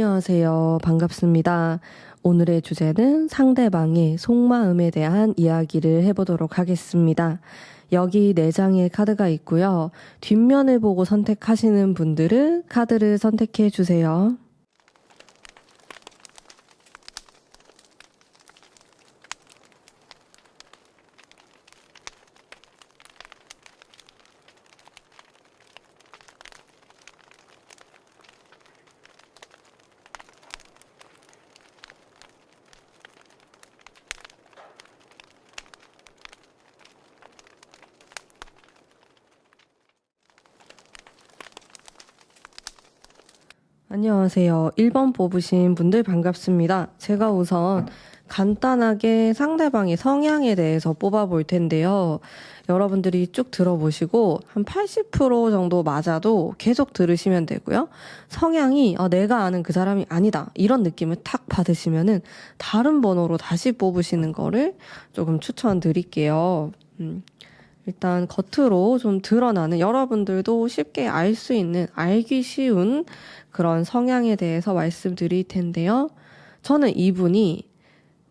안녕하세요. 반갑습니다. 오늘의 주제는 상대방의 속마음에 대한 이야기를 해보도록 하겠습니다. 여기 4장의 카드가 있고요. 뒷면을 보고 선택하시는 분들은 카드를 선택해 주세요. 안녕하세요. 1번 뽑으신 분들 반갑습니다. 제가 우선 간단하게 상대방의 성향에 대해서 뽑아볼 텐데요. 여러분들이 쭉 들어보시고 한 80% 정도 맞아도 계속 들으시면 되고요. 성향이 내가 아는 그 사람이 아니다 이런 느낌을 탁 받으시면은 다른 번호로 다시 뽑으시는 거를 조금 추천드릴게요. 일단 겉으로 좀 드러나는 여러분들도 쉽게 알 수 있는 알기 쉬운 그런 성향에 대해서 말씀드릴 텐데요. 저는 이분이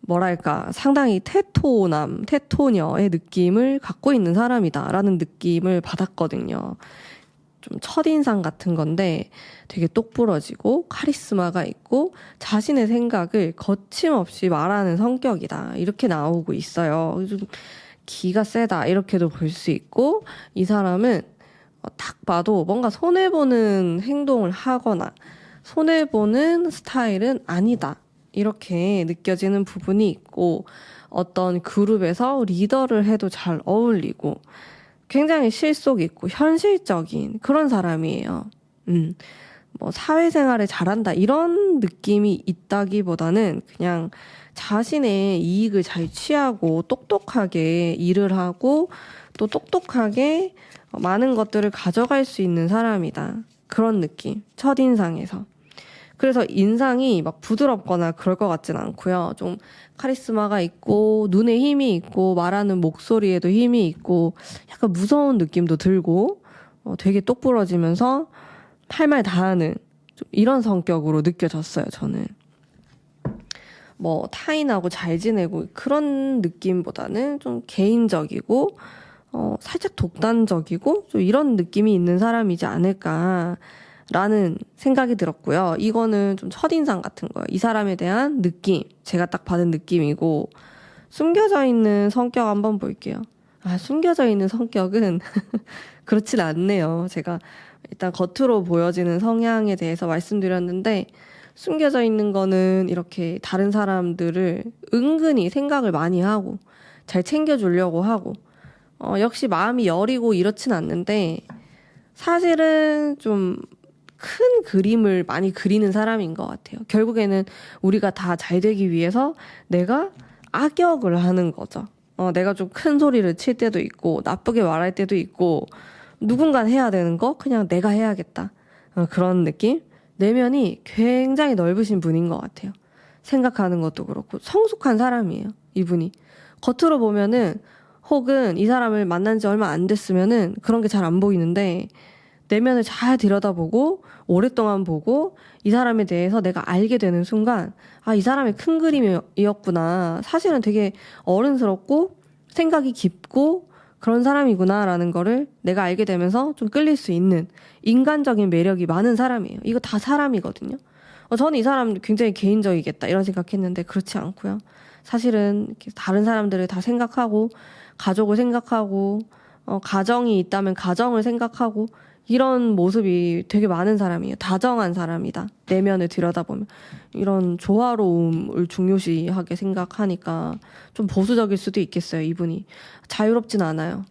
뭐랄까 상당히 테토녀의 느낌을 갖고 있는 사람이다라는 느낌을 받았거든요. 좀 첫인상 같은 건데 되게 똑부러지고 카리스마가 있고 자신의 생각을 거침없이 말하는 성격이다. 이렇게 나오고 있어요. 좀 기가 세다 이렇게도 볼 수 있고 이 사람은 딱 봐도 뭔가 손해보는 행동을 하거나 손해보는 스타일은 아니다 이렇게 느껴지는 부분이 있고 어떤 그룹에서 리더를 해도 잘 어울리고 굉장히 실속 있고 현실적인 그런 사람이에요. 뭐 사회생활을 잘한다 이런 느낌이 있다기보다는 그냥 자신의 이익을 잘 취하고 똑똑하게 일을 하고 또 똑똑하게 많은 것들을 가져갈 수 있는 사람이다. 그런 느낌. 첫인상에서. 그래서 인상이 막 부드럽거나 그럴 것 같진 않고요. 좀 카리스마가 있고 눈에 힘이 있고 말하는 목소리에도 힘이 있고 약간 무서운 느낌도 들고 되게 똑부러지면서 할 말 다 하는 좀 이런 성격으로 느껴졌어요. 저는. 뭐 타인하고 잘 지내고 그런 느낌보다는 좀 개인적이고 살짝 독단적이고 좀 이런 느낌이 있는 사람이지 않을까라는 생각이 들었고요. 이거는 좀 첫인상 같은 거예요. 이 사람에 대한 느낌, 제가 딱 받은 느낌이고 숨겨져 있는 성격 한번 볼게요. 숨겨져 있는 성격은 그렇진 않네요. 제가 일단 겉으로 보여지는 성향에 대해서 말씀드렸는데 숨겨져 있는 거는 이렇게 다른 사람들을 은근히 생각을 많이 하고 잘 챙겨주려고 하고 역시 마음이 여리고 이렇진 않는데 사실은 좀 큰 그림을 많이 그리는 사람인 것 같아요. 결국에는 우리가 다 잘 되기 위해서 내가 악역을 하는 거죠. 내가 좀 큰 소리를 칠 때도 있고 나쁘게 말할 때도 있고 누군가 해야 되는 거 그냥 내가 해야겠다. 그런 느낌? 내면이 굉장히 넓으신 분인 것 같아요. 생각하는 것도 그렇고 성숙한 사람이에요. 이분이. 겉으로 보면은 혹은 이 사람을 만난 지 얼마 안 됐으면은 그런 게 잘 안 보이는데 내면을 잘 들여다보고 오랫동안 보고 이 사람에 대해서 내가 알게 되는 순간 이 사람의 큰 그림이었구나. 사실은 되게 어른스럽고 생각이 깊고 그런 사람이구나라는 거를 내가 알게 되면서 좀 끌릴 수 있는 인간적인 매력이 많은 사람이에요. 이거 다 사람이거든요. 저는 이 사람 굉장히 개인적이겠다 이런 생각했는데 그렇지 않고요. 사실은 이렇게 다른 사람들을 다 생각하고 가족을 생각하고 가정이 있다면 가정을 생각하고 이런 모습이 되게 많은 사람이에요. 다정한 사람이다. 내면을 들여다보면 이런 조화로움을 중요시하게 생각하니까 좀 보수적일 수도 있겠어요. 이분이 자유롭진 않아요.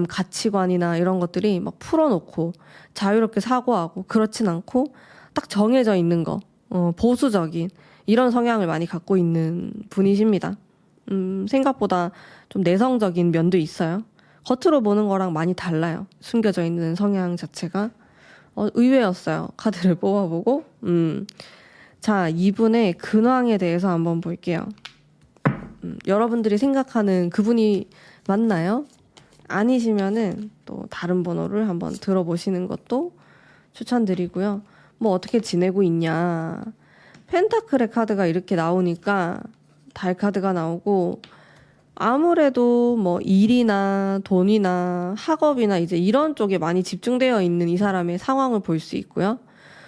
가치관이나 이런 것들이 막 풀어놓고 자유롭게 사고하고 그렇진 않고 딱 정해져 있는 거 보수적인 이런 성향을 많이 갖고 있는 분이십니다. 생각보다 좀 내성적인 면도 있어요. 겉으로 보는 거랑 많이 달라요. 숨겨져 있는 성향 자체가. 의외였어요. 카드를 뽑아보고. 자, 이분의 근황에 대해서 한번 볼게요. 여러분들이 생각하는 그분이 맞나요? 아니시면은 또 다른 번호를 한번 들어보시는 것도 추천드리고요. 뭐 어떻게 지내고 있냐. 펜타클의 카드가 이렇게 나오니까 달 카드가 나오고, 아무래도 뭐 일이나 돈이나 학업이나 이제 이런 쪽에 많이 집중되어 있는 이 사람의 상황을 볼 수 있고요.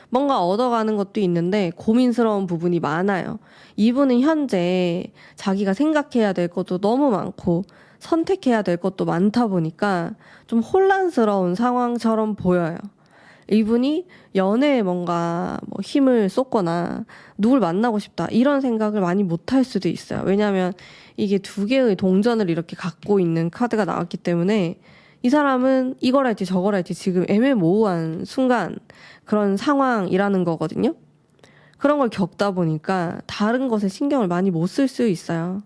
뭔가 얻어가는 것도 있는데 고민스러운 부분이 많아요. 이분은 현재 자기가 생각해야 될 것도 너무 많고 선택해야 될 것도 많다 보니까 좀 혼란스러운 상황처럼 보여요. 이분이 연애에 뭔가 뭐 힘을 쏟거나 누굴 만나고 싶다 이런 생각을 많이 못할 수도 있어요. 왜냐하면 이게 두 개의 동전을 이렇게 갖고 있는 카드가 나왔기 때문에 이 사람은 이걸 할지 저걸 할지 지금 애매모호한 순간 그런 상황이라는 거거든요. 그런 걸 겪다 보니까 다른 것에 신경을 많이 못 쓸 수 있어요.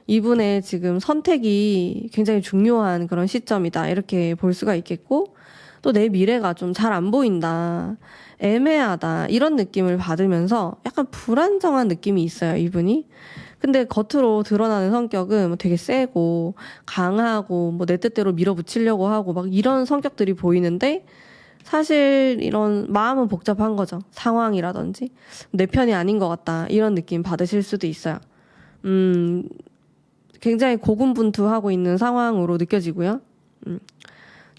이분의 지금 선택이 굉장히 중요한 그런 시점이다 이렇게 볼 수가 있겠고, 또 내 미래가 좀 잘 안 보인다, 애매하다 이런 느낌을 받으면서 약간 불안정한 느낌이 있어요, 이분이. 근데 겉으로 드러나는 성격은 뭐 되게 세고 강하고 뭐 내 뜻대로 밀어붙이려고 하고 막 이런 성격들이 보이는데, 사실 이런 마음은 복잡한 거죠. 상황이라든지 내 편이 아닌 것 같다 이런 느낌 받으실 수도 있어요. 굉장히 고군분투하고 있는 상황으로 느껴지고요.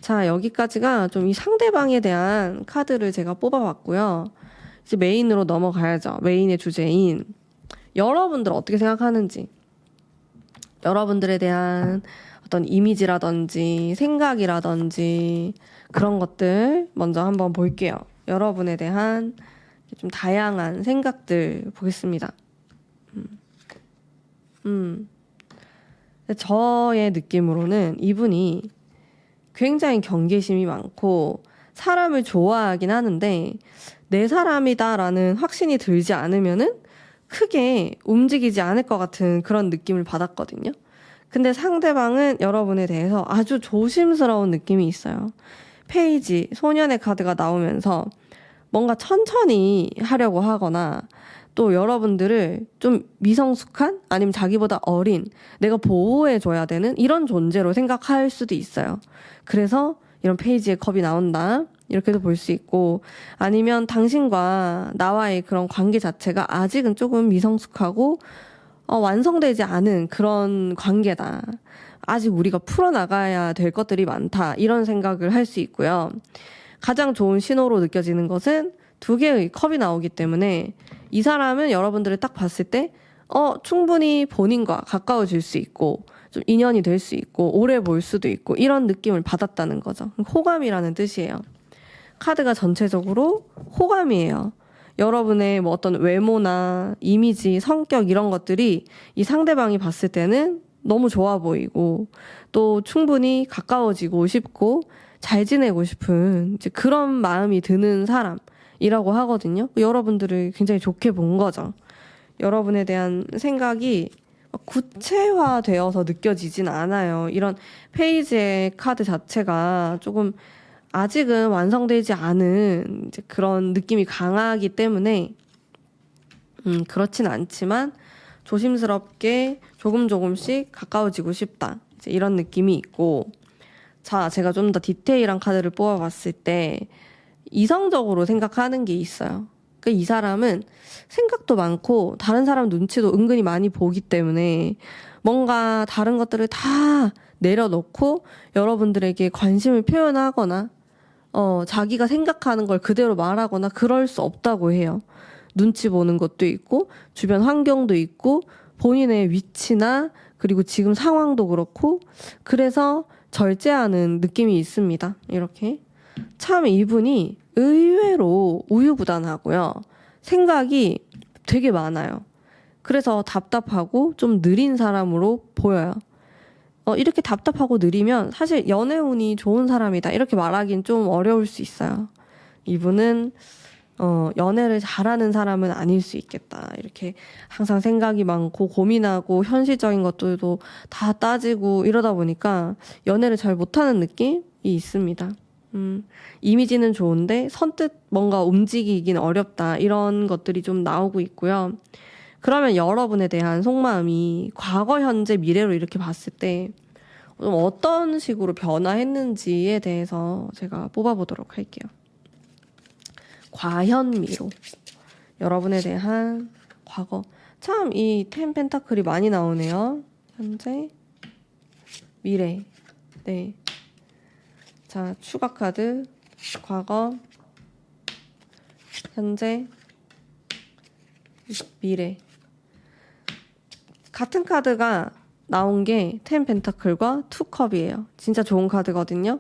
자, 여기까지가 좀 이 상대방에 대한 카드를 제가 뽑아봤고요. 이제 메인으로 넘어가야죠. 메인의 주제인 여러분들 어떻게 생각하는지, 여러분들에 대한 어떤 이미지라든지 생각이라든지 그런 것들 먼저 한번 볼게요. 여러분에 대한 좀 다양한 생각들 보겠습니다. 저의 느낌으로는 이분이 굉장히 경계심이 많고 사람을 좋아하긴 하는데 내 사람이다라는 확신이 들지 않으면은 크게 움직이지 않을 것 같은 그런 느낌을 받았거든요. 근데 상대방은 여러분에 대해서 아주 조심스러운 느낌이 있어요. 페이지, 소년의 카드가 나오면서 뭔가 천천히 하려고 하거나 또 여러분들을 좀 미성숙한 아니면 자기보다 어린, 내가 보호해줘야 되는 이런 존재로 생각할 수도 있어요. 그래서 이런 페이지의 컵이 나온다 이렇게도 볼 수 있고, 아니면 당신과 나와의 그런 관계 자체가 아직은 조금 미성숙하고 완성되지 않은 그런 관계다, 아직 우리가 풀어나가야 될 것들이 많다 이런 생각을 할 수 있고요. 가장 좋은 신호로 느껴지는 것은 두 개의 컵이 나오기 때문에 이 사람은 여러분들을 딱 봤을 때 충분히 본인과 가까워질 수 있고 좀 인연이 될 수 있고 오래 볼 수도 있고 이런 느낌을 받았다는 거죠. 호감이라는 뜻이에요. 카드가 전체적으로 호감이에요. 여러분의 뭐 어떤 외모나 이미지, 성격 이런 것들이 이 상대방이 봤을 때는 너무 좋아 보이고 또 충분히 가까워지고 싶고 잘 지내고 싶은 이제 그런 마음이 드는 사람이라고 하거든요. 여러분들을 굉장히 좋게 본 거죠. 여러분에 대한 생각이 구체화되어서 느껴지진 않아요. 이런 페이지의 카드 자체가 조금 아직은 완성되지 않은 이제 그런 느낌이 강하기 때문에 그렇진 않지만 조심스럽게 조금씩 가까워지고 싶다, 이제 이런 느낌이 있고. 자, 제가 좀 더 디테일한 카드를 뽑아봤을 때 이성적으로 생각하는 게 있어요. 그러니까 이 사람은 생각도 많고 다른 사람 눈치도 은근히 많이 보기 때문에 뭔가 다른 것들을 다 내려놓고 여러분들에게 관심을 표현하거나 자기가 생각하는 걸 그대로 말하거나 그럴 수 없다고 해요. 눈치 보는 것도 있고 주변 환경도 있고 본인의 위치나 그리고 지금 상황도 그렇고, 그래서 절제하는 느낌이 있습니다. 이렇게 참 이분이 의외로 우유부단하고요. 생각이 되게 많아요. 그래서 답답하고 좀 느린 사람으로 보여요. 이렇게 답답하고 느리면 사실 연애운이 좋은 사람이다 이렇게 말하긴 좀 어려울 수 있어요. 이분은 연애를 잘하는 사람은 아닐 수 있겠다. 이렇게 항상 생각이 많고 고민하고 현실적인 것들도 다 따지고 이러다 보니까 연애를 잘 못하는 느낌이 있습니다. 이미지는 좋은데 선뜻 뭔가 움직이긴 어렵다 이런 것들이 좀 나오고 있고요. 그러면 여러분에 대한 속마음이 과거, 현재, 미래로 이렇게 봤을 때 좀 어떤 식으로 변화했는지에 대해서 제가 뽑아보도록 할게요. 과현미로 여러분에 대한 과거. 참 이 텐 펜타클이 많이 나오네요. 현재, 미래. 네. 자, 추가 카드. 과거, 현재, 미래. 같은 카드가 나온 게 텐 펜타클과 투 컵이에요. 진짜 좋은 카드거든요.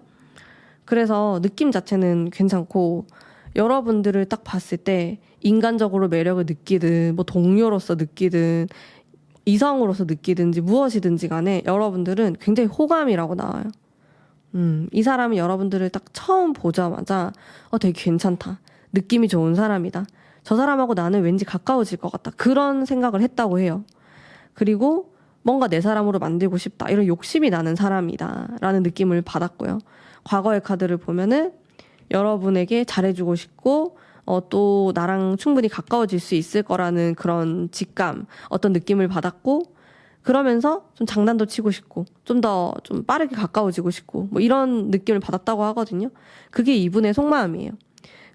그래서 느낌 자체는 괜찮고, 여러분들을 딱 봤을 때 인간적으로 매력을 느끼든 뭐 동료로서 느끼든 이성으로서 느끼든지 무엇이든지 간에 여러분들은 굉장히 호감이라고 나와요. 이 사람이 여러분들을 딱 처음 보자마자 되게 괜찮다. 느낌이 좋은 사람이다. 저 사람하고 나는 왠지 가까워질 것 같다. 그런 생각을 했다고 해요. 그리고 뭔가 내 사람으로 만들고 싶다. 이런 욕심이 나는 사람이다. 라는 느낌을 받았고요. 과거의 카드를 보면은 여러분에게 잘해주고 싶고 또 나랑 충분히 가까워질 수 있을 거라는 그런 직감, 어떤 느낌을 받았고 그러면서 좀 장난도 치고 싶고 좀 더 좀 빠르게 가까워지고 싶고 뭐 이런 느낌을 받았다고 하거든요. 그게 이분의 속마음이에요.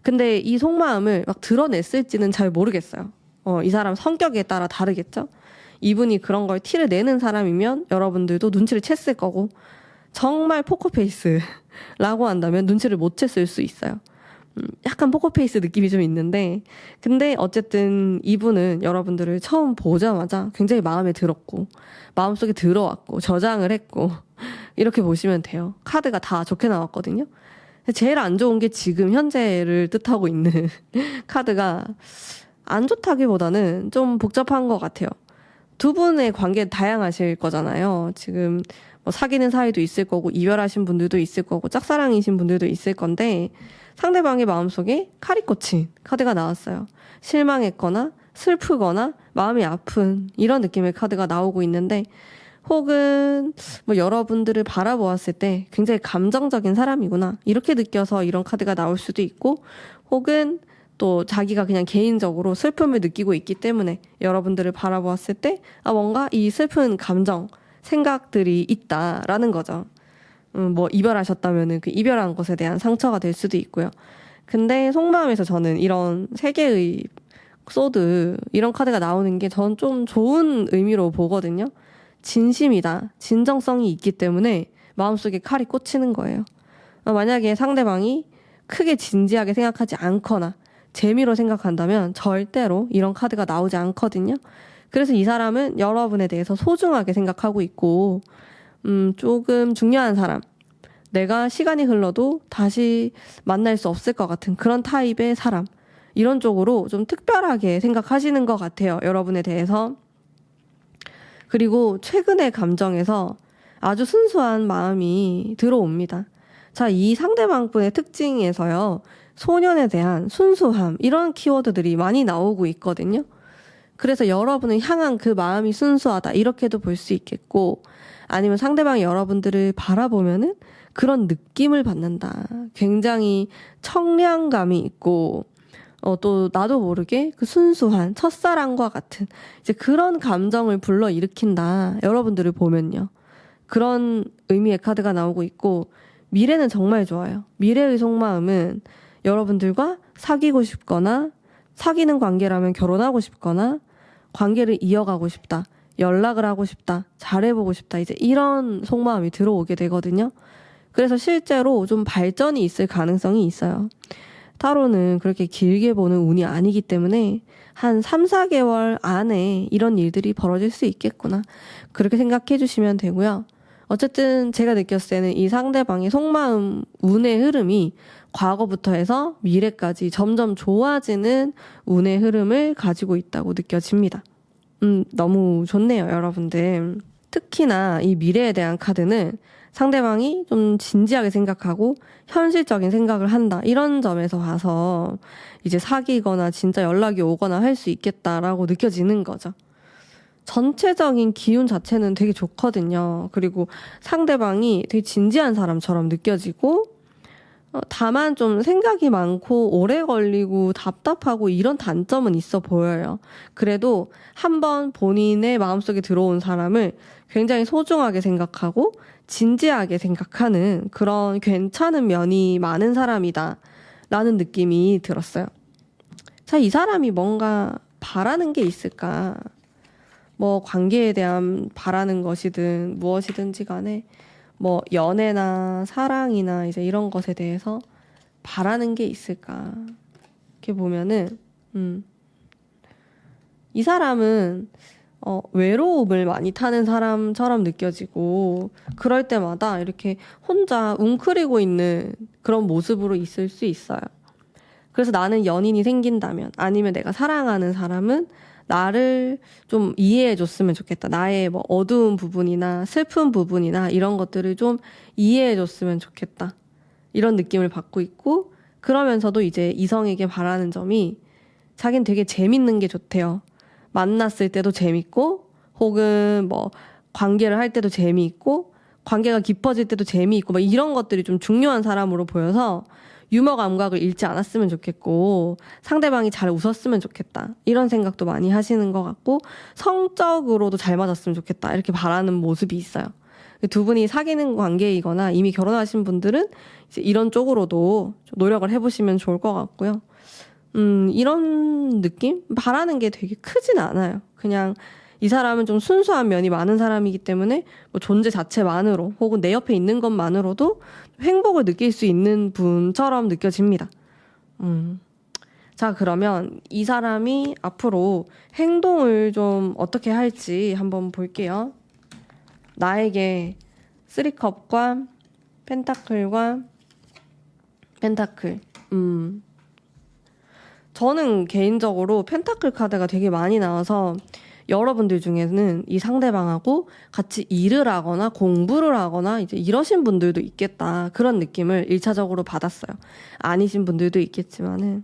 근데 이 속마음을 막 드러냈을지는 잘 모르겠어요. 이 사람 성격에 따라 다르겠죠? 이분이 그런 걸 티를 내는 사람이면 여러분들도 눈치를 챘을 거고 정말 포커페이스라고 한다면 눈치를 못 챘을 수 있어요. 약간 포커페이스 느낌이 좀 있는데 근데 어쨌든 이분은 여러분들을 처음 보자마자 굉장히 마음에 들었고 마음속에 들어왔고 저장을 했고 이렇게 보시면 돼요. 카드가 다 좋게 나왔거든요. 제일 안 좋은 게 지금 현재를 뜻하고 있는 카드가 안 좋다기보다는 좀 복잡한 것 같아요. 두 분의 관계는 다양하실 거잖아요. 지금 뭐 사귀는 사이도 있을 거고 이별하신 분들도 있을 거고 짝사랑이신 분들도 있을 건데 상대방의 마음속에 칼이 꽂힌 카드가 나왔어요. 실망했거나 슬프거나 마음이 아픈 이런 느낌의 카드가 나오고 있는데 혹은 뭐 여러분들을 바라보았을 때 굉장히 감정적인 사람이구나 이렇게 느껴서 이런 카드가 나올 수도 있고 혹은 또 자기가 그냥 개인적으로 슬픔을 느끼고 있기 때문에 여러분들을 바라보았을 때 뭔가 이 슬픈 감정, 생각들이 있다라는 거죠. 뭐 이별하셨다면은 그 이별한 것에 대한 상처가 될 수도 있고요. 근데 속마음에서 저는 이런 세 개의 소드 이런 카드가 나오는 게 전 좀 좋은 의미로 보거든요. 진심이다. 진정성이 있기 때문에 마음속에 칼이 꽂히는 거예요. 만약에 상대방이 크게 진지하게 생각하지 않거나 재미로 생각한다면 절대로 이런 카드가 나오지 않거든요. 그래서 이 사람은 여러분에 대해서 소중하게 생각하고 있고 조금 중요한 사람, 내가 시간이 흘러도 다시 만날 수 없을 것 같은 그런 타입의 사람, 이런 쪽으로 좀 특별하게 생각하시는 것 같아요. 여러분에 대해서. 그리고 최근의 감정에서 아주 순수한 마음이 들어옵니다. 자, 이 상대방분의 특징에서요. 소년에 대한 순수함, 이런 키워드들이 많이 나오고 있거든요. 그래서 여러분을 향한 그 마음이 순수하다, 이렇게도 볼 수 있겠고, 아니면 상대방이 여러분들을 바라보면은 그런 느낌을 받는다. 굉장히 청량감이 있고, 또 나도 모르게 그 순수한 첫사랑과 같은 이제 그런 감정을 불러일으킨다. 여러분들을 보면요. 그런 의미의 카드가 나오고 있고, 미래는 정말 좋아요. 미래의 속마음은 여러분들과 사귀고 싶거나 사귀는 관계라면 결혼하고 싶거나 관계를 이어가고 싶다. 연락을 하고 싶다. 잘해보고 싶다. 이제 이런 속마음이 들어오게 되거든요. 그래서 실제로 좀 발전이 있을 가능성이 있어요. 타로는 그렇게 길게 보는 운이 아니기 때문에 한 3, 4개월 안에 이런 일들이 벌어질 수 있겠구나. 그렇게 생각해 주시면 되고요. 어쨌든 제가 느꼈을 때는 이 상대방의 속마음 운의 흐름이 과거부터 해서 미래까지 점점 좋아지는 운의 흐름을 가지고 있다고 느껴집니다. 너무 좋네요, 여러분들. 특히나 이 미래에 대한 카드는 상대방이 좀 진지하게 생각하고 현실적인 생각을 한다. 이런 점에서 봐서 이제 사귀거나 진짜 연락이 오거나 할 수 있겠다라고 느껴지는 거죠. 전체적인 기운 자체는 되게 좋거든요. 그리고 상대방이 되게 진지한 사람처럼 느껴지고 다만 좀 생각이 많고 오래 걸리고 답답하고 이런 단점은 있어 보여요. 그래도 한번 본인의 마음속에 들어온 사람을 굉장히 소중하게 생각하고 진지하게 생각하는 그런 괜찮은 면이 많은 사람이다 라는 느낌이 들었어요. 자, 이 사람이 뭔가 바라는 게 있을까? 뭐 관계에 대한 바라는 것이든 무엇이든지 간에 뭐 연애나 사랑이나 이제 이런 것에 대해서 바라는 게 있을까? 이렇게 보면은 이 사람은 외로움을 많이 타는 사람처럼 느껴지고 그럴 때마다 이렇게 혼자 웅크리고 있는 그런 모습으로 있을 수 있어요. 그래서 나는 연인이 생긴다면 아니면 내가 사랑하는 사람은 나를 좀 이해해 줬으면 좋겠다. 나의 뭐 어두운 부분이나 슬픈 부분이나 이런 것들을 좀 이해해 줬으면 좋겠다. 이런 느낌을 받고 있고 그러면서도 이제 이성에게 바라는 점이 자긴 되게 재밌는 게 좋대요. 만났을 때도 재밌고 혹은 뭐 관계를 할 때도 재미있고 관계가 깊어질 때도 재미있고 막 이런 것들이 좀 중요한 사람으로 보여서 유머 감각을 잃지 않았으면 좋겠고 상대방이 잘 웃었으면 좋겠다 이런 생각도 많이 하시는 것 같고 성적으로도 잘 맞았으면 좋겠다 이렇게 바라는 모습이 있어요. 두 분이 사귀는 관계이거나 이미 결혼하신 분들은 이제 이런 쪽으로도 좀 노력을 해보시면 좋을 것 같고요. 이런 느낌? 바라는 게 되게 크진 않아요. 그냥 이 사람은 좀 순수한 면이 많은 사람이기 때문에 뭐 존재 자체만으로 혹은 내 옆에 있는 것만으로도 행복을 느낄 수 있는 분처럼 느껴집니다. 자, 그러면 이 사람이 앞으로 행동을 좀 어떻게 할지 한번 볼게요. 나에게 3컵과 펜타클과 펜타클. 저는 개인적으로 펜타클 카드가 되게 많이 나와서 여러분들 중에는 이 상대방하고 같이 일을 하거나 공부를 하거나 이제 이러신 분들도 있겠다. 그런 느낌을 1차적으로 받았어요. 아니신 분들도 있겠지만은.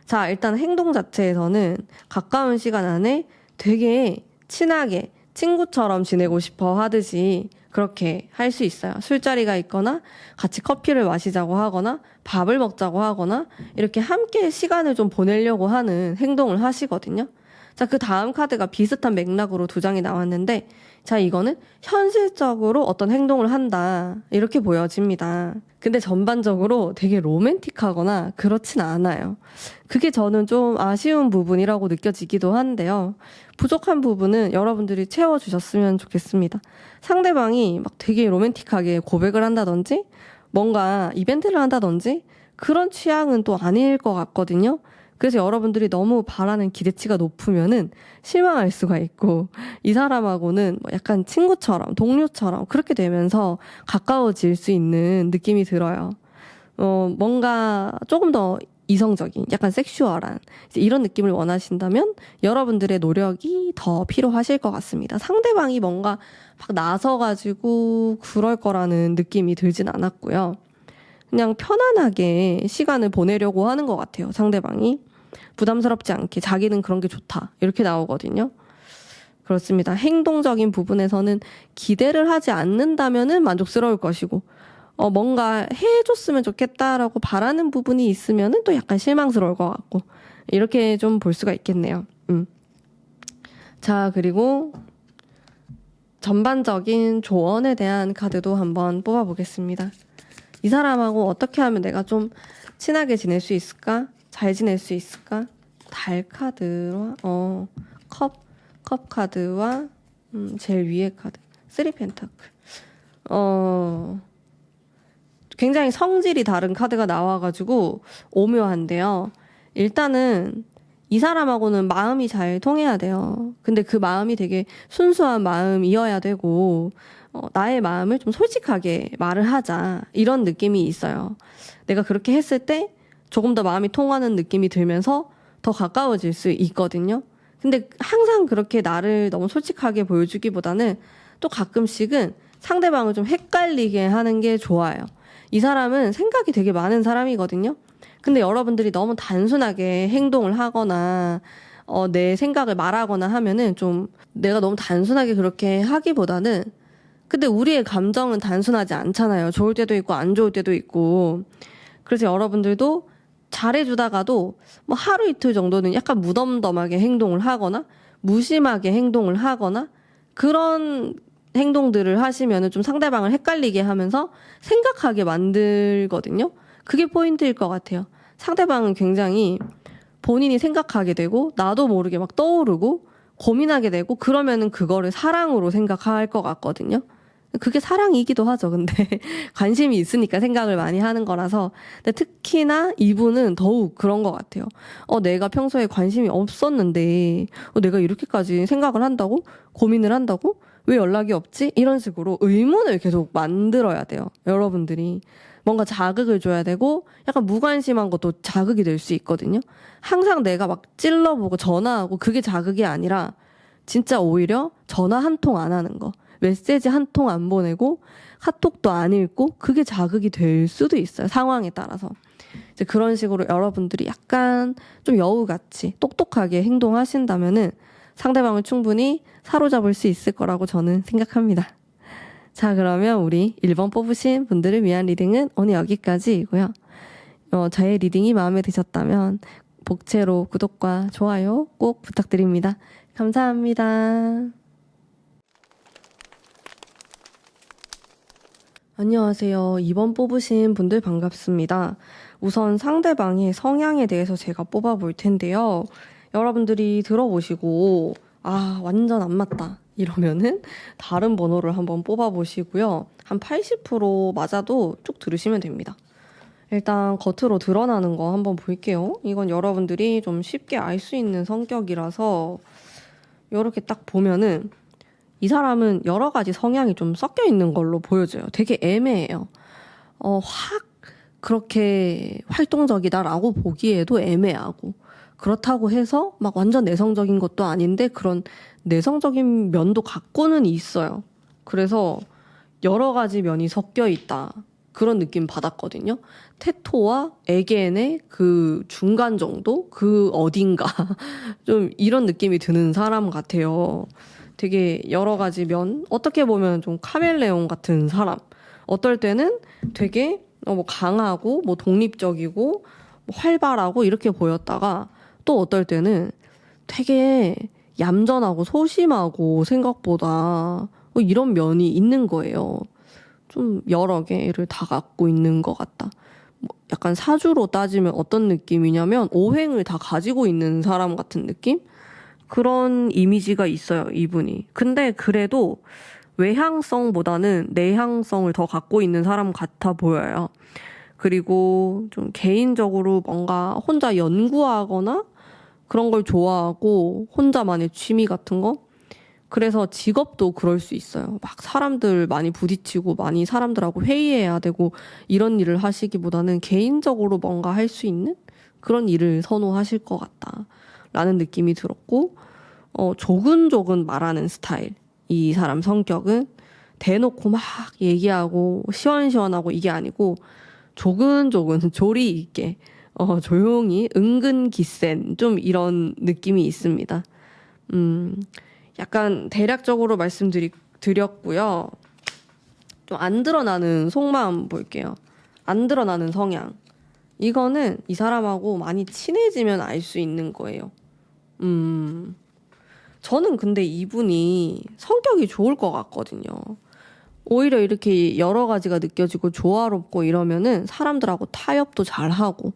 자, 일단 행동 자체에서는 가까운 시간 안에 되게 친하게 친구처럼 지내고 싶어 하듯이 그렇게 할 수 있어요. 술자리가 있거나 같이 커피를 마시자고 하거나 밥을 먹자고 하거나 이렇게 함께 시간을 좀 보내려고 하는 행동을 하시거든요. 자, 그 다음 카드가 비슷한 맥락으로 두 장이 나왔는데 자, 이거는 현실적으로 어떤 행동을 한다 이렇게 보여집니다. 근데 전반적으로 되게 로맨틱하거나 그렇진 않아요. 그게 저는 좀 아쉬운 부분이라고 느껴지기도 한데요. 부족한 부분은 여러분들이 채워주셨으면 좋겠습니다. 상대방이 막 되게 로맨틱하게 고백을 한다든지 뭔가 이벤트를 한다든지 그런 취향은 또 아닐 것 같거든요. 그래서 여러분들이 너무 바라는 기대치가 높으면은 실망할 수가 있고 이 사람하고는 뭐 약간 친구처럼 동료처럼 그렇게 되면서 가까워질 수 있는 느낌이 들어요. 뭔가 조금 더 이성적인 약간 섹슈얼한 이런 느낌을 원하신다면 여러분들의 노력이 더 필요하실 것 같습니다. 상대방이 뭔가 막 나서가지고 그럴 거라는 느낌이 들진 않았고요. 그냥 편안하게 시간을 보내려고 하는 것 같아요. 상대방이 부담스럽지 않게 자기는 그런 게 좋다 이렇게 나오거든요. 그렇습니다. 행동적인 부분에서는 기대를 하지 않는다면은 만족스러울 것이고 뭔가 해줬으면 좋겠다라고 바라는 부분이 있으면은 또 약간 실망스러울 것 같고 이렇게 좀 볼 수가 있겠네요. 자, 그리고 전반적인 조언에 대한 카드도 한번 뽑아보겠습니다. 이 사람하고 어떻게 하면 내가 좀 친하게 지낼 수 있을까? 잘 지낼 수 있을까? 달 카드와 컵 카드와 제일 위에 카드 3 펜타클. 굉장히 성질이 다른 카드가 나와가지고 오묘한데요. 일단은 이 사람하고는 마음이 잘 통해야 돼요. 근데 그 마음이 되게 순수한 마음이어야 되고 나의 마음을 좀 솔직하게 말을 하자 이런 느낌이 있어요. 내가 그렇게 했을 때 조금 더 마음이 통하는 느낌이 들면서 더 가까워질 수 있거든요. 근데 항상 그렇게 나를 너무 솔직하게 보여주기보다는 또 가끔씩은 상대방을 좀 헷갈리게 하는 게 좋아요. 이 사람은 생각이 되게 많은 사람이거든요. 근데 여러분들이 너무 단순하게 행동을 하거나 내 생각을 말하거나 하면은 좀 내가 너무 단순하게 그렇게 하기보다는 근데 우리의 감정은 단순하지 않잖아요. 좋을 때도 있고 안 좋을 때도 있고. 그래서 여러분들도 잘해주다가도 뭐 하루 이틀 정도는 약간 무덤덤하게 행동을 하거나 무심하게 행동을 하거나 그런 행동들을 하시면은 좀 상대방을 헷갈리게 하면서 생각하게 만들거든요. 그게 포인트일 것 같아요. 상대방은 굉장히 본인이 생각하게 되고 나도 모르게 막 떠오르고 고민하게 되고 그러면은 그거를 사랑으로 생각할 것 같거든요. 그게 사랑이기도 하죠. 근데 관심이 있으니까 생각을 많이 하는 거라서. 근데 특히나 이분은 더욱 그런 것 같아요. 내가 평소에 관심이 없었는데 내가 이렇게까지 생각을 한다고? 고민을 한다고? 왜 연락이 없지? 이런 식으로 의문을 계속 만들어야 돼요. 여러분들이. 뭔가 자극을 줘야 되고 약간 무관심한 것도 자극이 될 수 있거든요. 항상 내가 막 찔러보고 전화하고 그게 자극이 아니라 진짜 오히려 전화 한 통 안 하는 거. 메시지 한 통 안 보내고 카톡도 안 읽고 그게 자극이 될 수도 있어요. 상황에 따라서. 이제 그런 식으로 여러분들이 약간 좀 여우같이 똑똑하게 행동하신다면은 상대방을 충분히 사로잡을 수 있을 거라고 저는 생각합니다. 자, 그러면 우리 1번 뽑으신 분들을 위한 리딩은 오늘 여기까지이고요. 저의 리딩이 마음에 드셨다면 복채로 구독과 좋아요 꼭 부탁드립니다. 감사합니다. 안녕하세요. 2번 뽑으신 분들 반갑습니다. 우선 상대방의 성향에 대해서 제가 뽑아볼 텐데요. 여러분들이 들어보시고 완전 안 맞다 이러면은 다른 번호를 한번 뽑아보시고요. 한 80% 맞아도 쭉 들으시면 됩니다. 일단 겉으로 드러나는 거 한번 볼게요. 이건 여러분들이 좀 쉽게 알 수 있는 성격이라서 이렇게 딱 보면은 이 사람은 여러 가지 성향이 좀 섞여 있는 걸로 보여져요. 되게 애매해요. 확 그렇게 활동적이다라고 보기에도 애매하고 그렇다고 해서 막 완전 내성적인 것도 아닌데 그런 내성적인 면도 갖고는 있어요. 그래서 여러 가지 면이 섞여 있다. 그런 느낌 받았거든요. 테토와 에겐의 그 중간 정도? 그 어딘가. 좀 이런 느낌이 드는 사람 같아요. 되게 여러 가지 면, 어떻게 보면 좀 카멜레온 같은 사람. 어떨 때는 되게 뭐 강하고 뭐 독립적이고 뭐 활발하고 이렇게 보였다가 또 어떨 때는 되게 얌전하고 소심하고 생각보다 뭐 이런 면이 있는 거예요. 좀 여러 개를 다 갖고 있는 것 같다. 뭐 약간 사주로 따지면 어떤 느낌이냐면 오행을 다 가지고 있는 사람 같은 느낌? 그런 이미지가 있어요, 이분이. 근데 그래도 외향성보다는 내향성을 더 갖고 있는 사람 같아 보여요. 그리고 좀 개인적으로 뭔가 혼자 연구하거나 그런 걸 좋아하고 혼자만의 취미 같은 거? 그래서 직업도 그럴 수 있어요. 막 사람들 많이 부딪히고 많이 사람들하고 회의해야 되고 이런 일을 하시기보다는 개인적으로 뭔가 할 수 있는 그런 일을 선호하실 것 같다. 라는 느낌이 들었고, 조근조근 말하는 스타일. 이 사람 성격은 대놓고 막 얘기하고 시원시원하고 이게 아니고 조근조근 조리 있게 조용히 은근 기센 좀 이런 느낌이 있습니다. 약간 대략적으로 말씀드렸고요. 좀 안 드러나는 속마음 볼게요. 안 드러나는 성향. 이거는 이 사람하고 많이 친해지면 알 수 있는 거예요. 저는 근데 이분이 성격이 좋을 것 같거든요. 오히려 이렇게 여러 가지가 느껴지고 조화롭고 이러면은 사람들하고 타협도 잘하고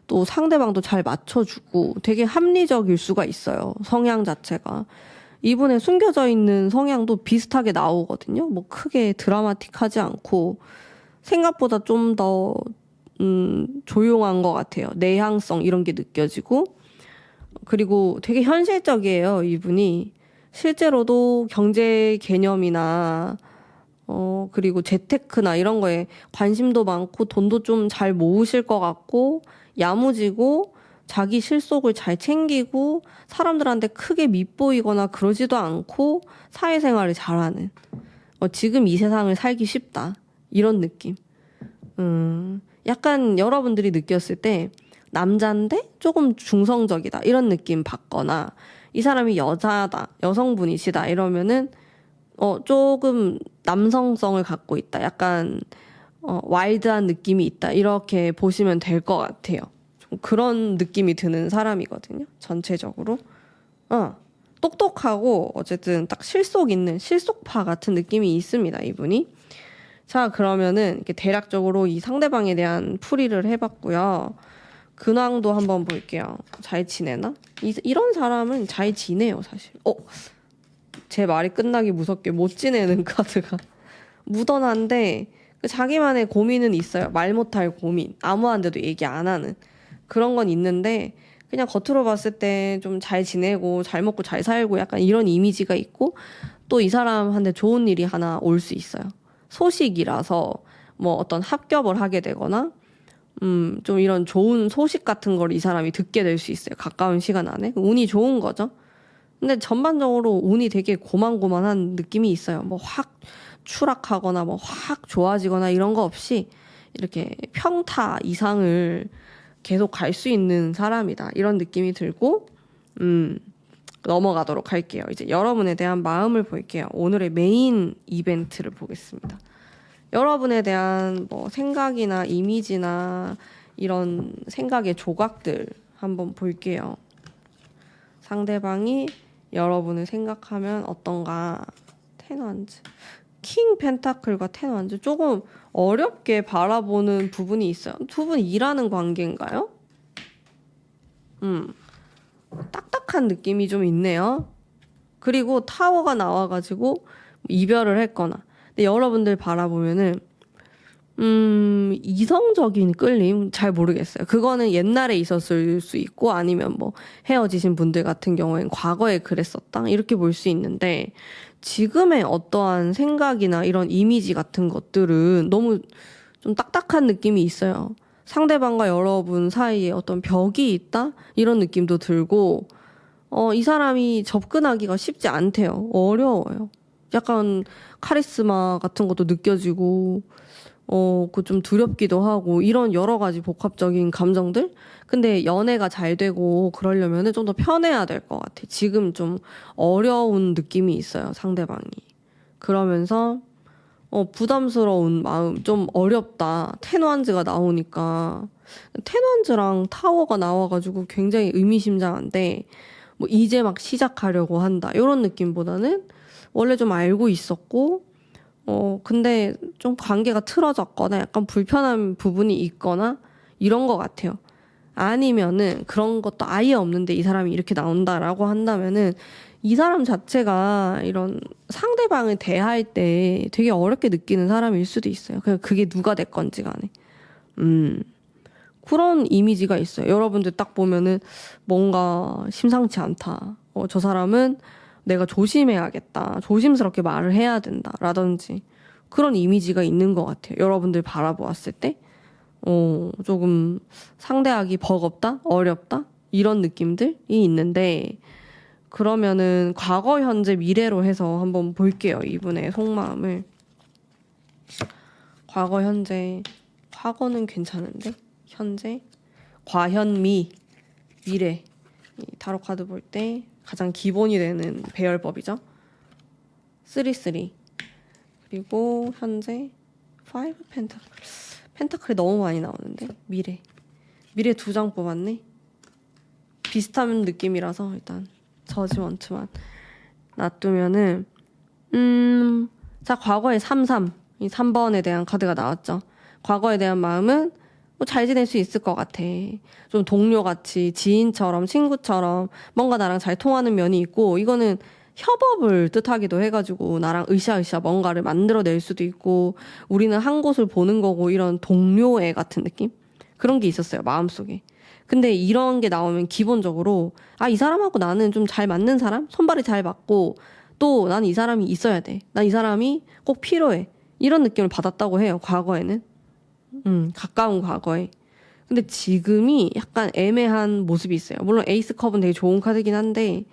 또 상대방도 잘 맞춰주고 되게 합리적일 수가 있어요. 성향 자체가. 이분의 숨겨져 있는 성향도 비슷하게 나오거든요. 뭐 크게 드라마틱하지 않고 생각보다 좀 더 조용한 것 같아요. 내향성 이런 게 느껴지고 그리고 되게 현실적이에요. 이분이 실제로도 경제 개념이나 그리고 재테크나 이런 거에 관심도 많고 돈도 좀 잘 모으실 것 같고 야무지고 자기 실속을 잘 챙기고 사람들한테 크게 밉보이거나 그러지도 않고 사회생활을 잘하는 지금 이 세상을 살기 쉽다 이런 느낌. 약간 여러분들이 느꼈을 때 남자인데 조금 중성적이다 이런 느낌 받거나 이 사람이 여자다 여성분이시다 이러면은 조금 남성성을 갖고 있다 약간 와일드한 느낌이 있다 이렇게 보시면 될 것 같아요. 좀 그런 느낌이 드는 사람이거든요. 전체적으로 똑똑하고 어쨌든 딱 실속 있는 실속파 같은 느낌이 있습니다. 이분이. 자, 그러면은 이렇게 대략적으로 이 상대방에 대한 풀이를 해봤고요. 근황도 한번 볼게요. 잘 지내나? 이런 사람은 잘 지내요, 사실. 제 말이 끝나기 무섭게 못 지내는 카드가 묻어난데 자기만의 고민은 있어요. 말 못할 고민. 아무한테도 얘기 안 하는 그런 건 있는데 그냥 겉으로 봤을 때 좀 잘 지내고 잘 먹고 잘 살고 약간 이런 이미지가 있고 또 이 사람한테 좋은 일이 하나 올 수 있어요. 소식이라서 뭐 어떤 합격을 하게 되거나 좀 이런 좋은 소식 같은 걸 이 사람이 듣게 될 수 있어요. 가까운 시간 안에. 운이 좋은 거죠. 근데 전반적으로 운이 되게 고만고만한 느낌이 있어요. 뭐 확 추락하거나 뭐 확 좋아지거나 이런 거 없이 이렇게 평타 이상을 계속 갈 수 있는 사람이다. 이런 느낌이 들고, 넘어가도록 할게요. 이제 여러분에 대한 마음을 볼게요. 오늘의 메인 이벤트를 보겠습니다. 여러분에 대한 뭐 생각이나 이미지나 이런 생각의 조각들 한번 볼게요. 상대방이 여러분을 생각하면 어떤가? 텐완즈. 킹 펜타클과 텐완즈. 조금 어렵게 바라보는 부분이 있어요. 두 분 일하는 관계인가요? 딱딱한 느낌이 좀 있네요. 그리고 타워가 나와가지고 이별을 했거나. 근데 여러분들 바라보면은 이성적인 끌림 잘 모르겠어요. 그거는 옛날에 있었을 수 있고 아니면 뭐 헤어지신 분들 같은 경우엔 과거에 그랬었다 이렇게 볼 수 있는데 지금의 어떠한 생각이나 이런 이미지 같은 것들은 너무 좀 딱딱한 느낌이 있어요. 상대방과 여러분 사이에 어떤 벽이 있다 이런 느낌도 들고 이 사람이 접근하기가 쉽지 않대요. 어려워요. 약간 카리스마 같은 것도 느껴지고 그 좀 두렵기도 하고 이런 여러 가지 복합적인 감정들? 근데 연애가 잘 되고 그러려면은 좀 더 편해야 될 것 같아. 지금 좀 어려운 느낌이 있어요, 상대방이. 그러면서 부담스러운 마음, 좀 어렵다. 텐완즈가 나오니까 텐완즈랑 타워가 나와가지고 굉장히 의미심장한데 뭐 이제 막 시작하려고 한다. 이런 느낌보다는 원래 좀 알고 있었고 근데 좀 관계가 틀어졌거나 약간 불편한 부분이 있거나 이런 것 같아요. 아니면은 그런 것도 아예 없는데 이 사람이 이렇게 나온다라고 한다면은 이 사람 자체가 이런 상대방을 대할 때 되게 어렵게 느끼는 사람일 수도 있어요. 그냥 그게 누가 됐건지 간에. 그런 이미지가 있어요. 여러분들 딱 보면은 뭔가 심상치 않다. 저 사람은 내가 조심해야겠다. 조심스럽게 말을 해야 된다. 라든지 그런 이미지가 있는 것 같아요. 여러분들 바라보았을 때 조금 상대하기 버겁다? 어렵다? 이런 느낌들이 있는데 그러면은 과거, 현재, 미래로 해서 한번 볼게요. 이분의 속마음을. 과거, 현재. 과거는 괜찮은데 현재, 과현미, 미래. 이 타로 카드 볼 때 가장 기본이 되는 배열법이죠. 3-3. 그리고 현재 5 펜타클. 펜타클이 너무 많이 나오는데 미래 2장 뽑았네. 비슷한 느낌이라서 일단 저지먼트만 놔두면은 자 과거에 3-3 이 3번에 대한 카드가 나왔죠. 과거에 대한 마음은 뭐 잘 지낼 수 있을 것 같아. 좀 동료같이 지인처럼 친구처럼 뭔가 나랑 잘 통하는 면이 있고 이거는 협업을 뜻하기도 해가지고 나랑 으쌰으쌰 뭔가를 만들어낼 수도 있고 우리는 한 곳을 보는 거고 이런 동료애 같은 느낌? 그런 게 있었어요. 마음속에. 근데 이런 게 나오면 기본적으로 이 사람하고 나는 좀 잘 맞는 사람? 손발이 잘 맞고 또 난 이 사람이 있어야 돼. 난 이 사람이 꼭 필요해. 이런 느낌을 받았다고 해요. 과거에는. 가까운 과거에. 근데 지금이 약간 애매한 모습이 있어요. 물론 에이스 컵은 되게 좋은 카드긴 한데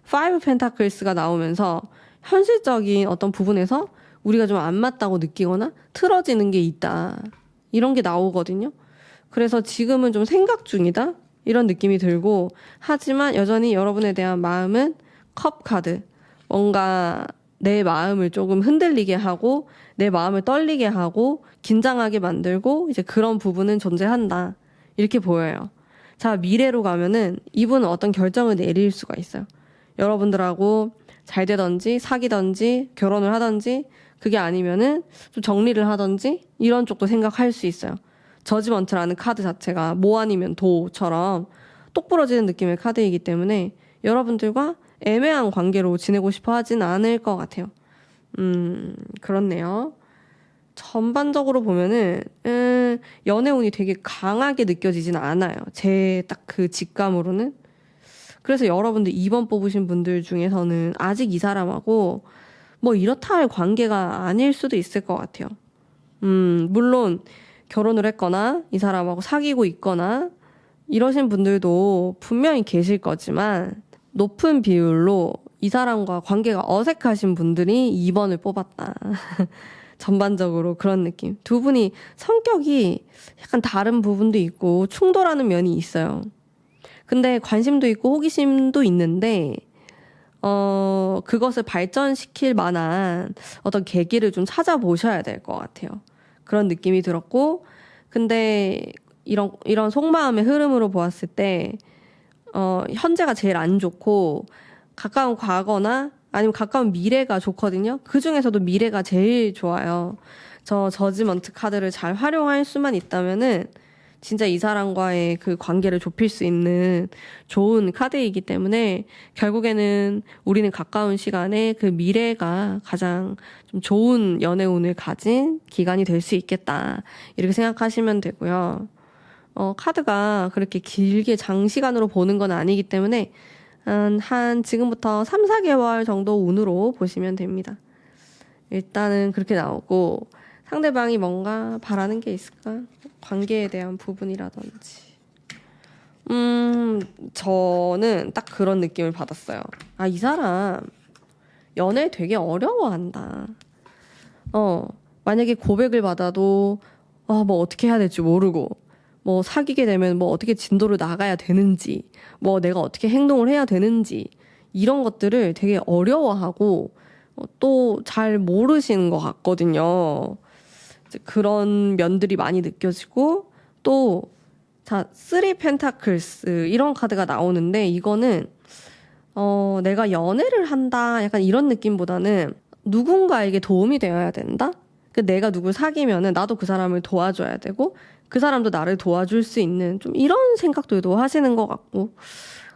5 펜타클스가 나오면서 현실적인 어떤 부분에서 우리가 좀 안 맞다고 느끼거나 틀어지는 게 있다. 이런 게 나오거든요. 그래서 지금은 좀 생각 중이다. 이런 느낌이 들고 하지만 여전히 여러분에 대한 마음은 컵 카드. 뭔가 내 마음을 조금 흔들리게 하고 내 마음을 떨리게 하고 긴장하게 만들고 이제 그런 부분은 존재한다. 이렇게 보여요. 자, 미래로 가면은 이분은 어떤 결정을 내릴 수가 있어요. 여러분들하고 잘 되던지 사귀던지 결혼을 하던지 그게 아니면은 좀 정리를 하던지 이런 쪽도 생각할 수 있어요. 저지먼트라는 카드 자체가 뭐 아니면 도처럼 똑부러지는 느낌의 카드이기 때문에 여러분들과 애매한 관계로 지내고 싶어 하진 않을 것 같아요. 그렇네요. 전반적으로 보면은 연애운이 되게 강하게 느껴지진 않아요. 제 딱 그 직감으로는. 그래서 여러분들 2번 뽑으신 분들 중에서는 아직 이 사람하고 뭐 이렇다 할 관계가 아닐 수도 있을 것 같아요. 물론 결혼을 했거나 이 사람하고 사귀고 있거나 이러신 분들도 분명히 계실 거지만 높은 비율로 이 사람과 관계가 어색하신 분들이 2번을 뽑았다. 전반적으로 그런 느낌. 두 분이 성격이 약간 다른 부분도 있고 충돌하는 면이 있어요. 근데 관심도 있고 호기심도 있는데 그것을 발전시킬 만한 어떤 계기를 좀 찾아보셔야 될 것 같아요. 그런 느낌이 들었고, 근데 이런 속마음의 흐름으로 보았을 때 현재가 제일 안 좋고 가까운 과거나 아니면 가까운 미래가 좋거든요. 그 중에서도 미래가 제일 좋아요. 저지먼트 카드를 잘 활용할 수만 있다면은 진짜 이 사람과의 그 관계를 좁힐 수 있는 좋은 카드이기 때문에 결국에는 우리는 가까운 시간에 그 미래가 가장 좀 좋은 연애운을 가진 기간이 될 수 있겠다. 이렇게 생각하시면 되고요. 카드가 그렇게 길게 장시간으로 보는 건 아니기 때문에 한 지금부터 3, 4개월 정도 운으로 보시면 됩니다. 일단은 그렇게 나오고 상대방이 뭔가 바라는 게 있을까? 관계에 대한 부분이라든지. 저는 딱 그런 느낌을 받았어요. 아, 이 사람 연애 되게 어려워한다. 만약에 고백을 받아도 뭐 어떻게 해야 될지 모르고 뭐 사귀게 되면 뭐 어떻게 진도를 나가야 되는지 뭐 내가 어떻게 행동을 해야 되는지 이런 것들을 되게 어려워하고 또 잘 모르시는 것 같거든요. 그런 면들이 많이 느껴지고 또 자, 3 펜타클스 이런 카드가 나오는데 이거는 내가 연애를 한다 약간 이런 느낌보다는 누군가에게 도움이 되어야 된다? 내가 누굴 사귀면은 나도 그 사람을 도와줘야 되고 그 사람도 나를 도와줄 수 있는 좀 이런 생각들도 하시는 것 같고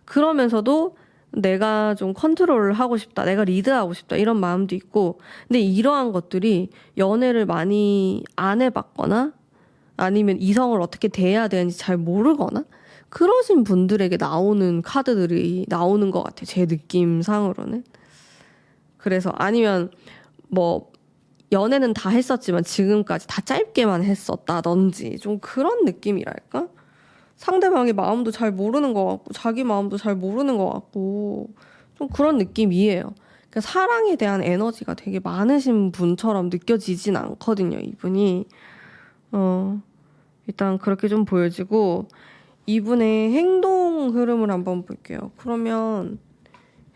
그러면서도 내가 좀 컨트롤을 하고 싶다, 내가 리드하고 싶다 이런 마음도 있고 근데 이러한 것들이 연애를 많이 안 해봤거나 아니면 이성을 어떻게 대해야 되는지 잘 모르거나 그러신 분들에게 나오는 카드들이 나오는 것 같아요. 제 느낌상으로는. 그래서 아니면 뭐 연애는 다 했었지만 지금까지 다 짧게만 했었다든지 좀 그런 느낌이랄까? 상대방의 마음도 잘 모르는 것 같고 자기 마음도 잘 모르는 것 같고 좀 그런 느낌이에요. 그러니까 사랑에 대한 에너지가 되게 많으신 분처럼 느껴지진 않거든요, 이분이. 일단 그렇게 좀 보여지고 이분의 행동 흐름을 한번 볼게요. 그러면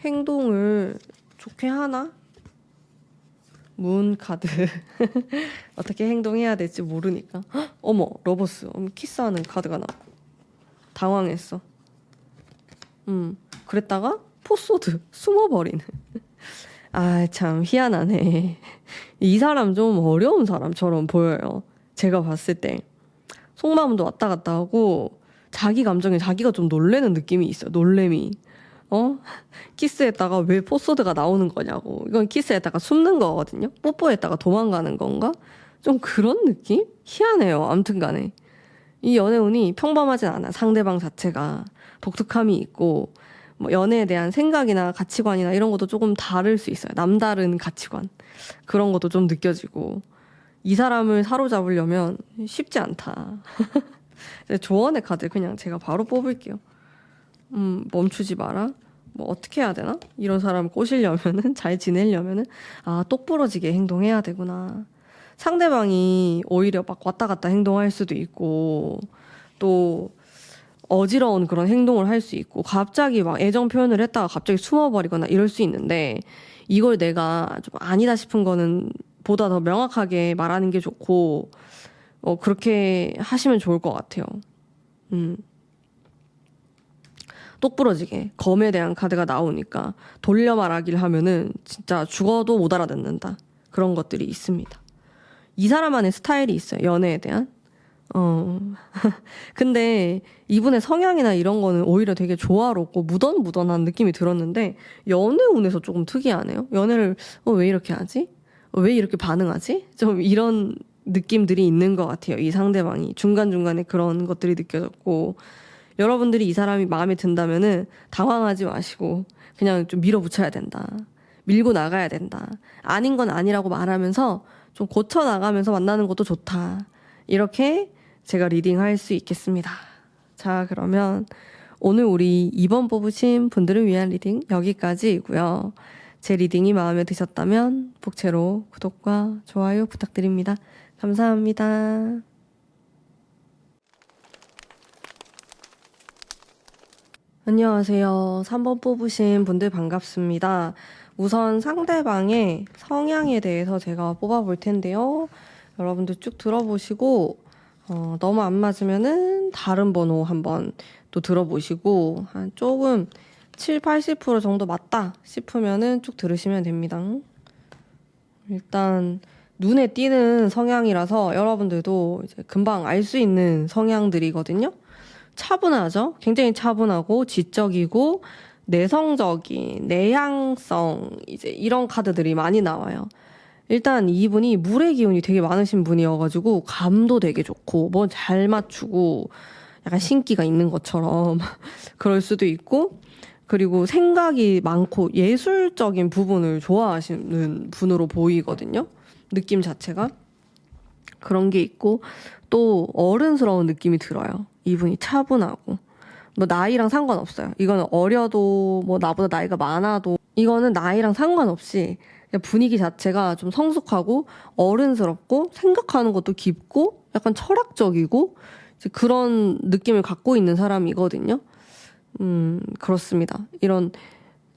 행동을 좋게 하나? 문 카드. 어떻게 행동해야 될지 모르니까. 헉, 어머, 러버스. 키스하는 카드가 나왔고. 당황했어. 그랬다가 포소드 숨어버리는. 아, 참 희한하네. 이 사람 좀 어려운 사람처럼 보여요. 제가 봤을 때. 속마음도 왔다 갔다 하고 자기 감정에 자기가 좀 놀래는 느낌이 있어요. 놀래미. 키스했다가 왜 포소드가 나오는 거냐고. 이건 키스했다가 숨는 거거든요. 뽀뽀했다가 도망가는 건가? 좀 그런 느낌? 희한해요. 아무튼 간에. 이 연애운이 평범하진 않아. 상대방 자체가 독특함이 있고 뭐 연애에 대한 생각이나 가치관이나 이런 것도 조금 다를 수 있어요. 남다른 가치관. 그런 것도 좀 느껴지고 이 사람을 사로잡으려면 쉽지 않다. 조언의 카드 그냥 제가 바로 뽑을게요. 멈추지 마라. 뭐 어떻게 해야 되나? 이런 사람을 꼬시려면은 잘 지내려면은 똑부러지게 행동해야 되구나. 상대방이 오히려 막 왔다 갔다 행동할 수도 있고 또 어지러운 그런 행동을 할 수 있고 갑자기 막 애정 표현을 했다가 갑자기 숨어버리거나 이럴 수 있는데 이걸 내가 좀 아니다 싶은 거는 보다 더 명확하게 말하는 게 좋고 그렇게 하시면 좋을 것 같아요. 똑부러지게 검에 대한 카드가 나오니까 돌려 말하기를 하면은 진짜 죽어도 못 알아듣는다. 그런 것들이 있습니다. 이 사람만의 스타일이 있어요. 연애에 대한. 어. 근데 이분의 성향이나 이런 거는 오히려 되게 조화롭고 무던무던한 느낌이 들었는데 연애운에서 조금 특이하네요. 연애를 왜 이렇게 하지? 왜 이렇게 반응하지? 좀 이런 느낌들이 있는 것 같아요. 이 상대방이 중간중간에 그런 것들이 느껴졌고 여러분들이 이 사람이 마음에 든다면은 당황하지 마시고 그냥 좀 밀어붙여야 된다. 밀고 나가야 된다. 아닌 건 아니라고 말하면서 좀 고쳐 나가면서 만나는 것도 좋다. 이렇게 제가 리딩할 수 있겠습니다. 자, 그러면 오늘 우리 2번 뽑으신 분들을 위한 리딩 여기까지이고요. 제 리딩이 마음에 드셨다면 복채로 구독과 좋아요 부탁드립니다. 감사합니다. 안녕하세요. 3번 뽑으신 분들 반갑습니다. 우선 상대방의 성향에 대해서 제가 뽑아볼 텐데요. 여러분들 쭉 들어보시고 너무 안 맞으면은 다른 번호 한번 또 들어보시고 한 조금 7, 80% 정도 맞다 싶으면은 쭉 들으시면 됩니다. 일단 눈에 띄는 성향이라서 여러분들도 이제 금방 알 수 있는 성향들이거든요. 차분하죠? 굉장히 차분하고 지적이고 내성적인, 내향성 이제 이런 카드들이 많이 나와요. 일단 이분이 물의 기운이 되게 많으신 분이어가지고 감도 되게 좋고 뭐 잘 맞추고 약간 신기가 있는 것처럼 그럴 수도 있고 그리고 생각이 많고 예술적인 부분을 좋아하시는 분으로 보이거든요. 느낌 자체가. 그런 게 있고 또 어른스러운 느낌이 들어요. 이분이 차분하고. 뭐 나이랑 상관없어요. 이거는 어려도 뭐 나보다 나이가 많아도 이거는 나이랑 상관없이 그냥 분위기 자체가 좀 성숙하고 어른스럽고 생각하는 것도 깊고 약간 철학적이고 이제 그런 느낌을 갖고 있는 사람이거든요. 그렇습니다. 이런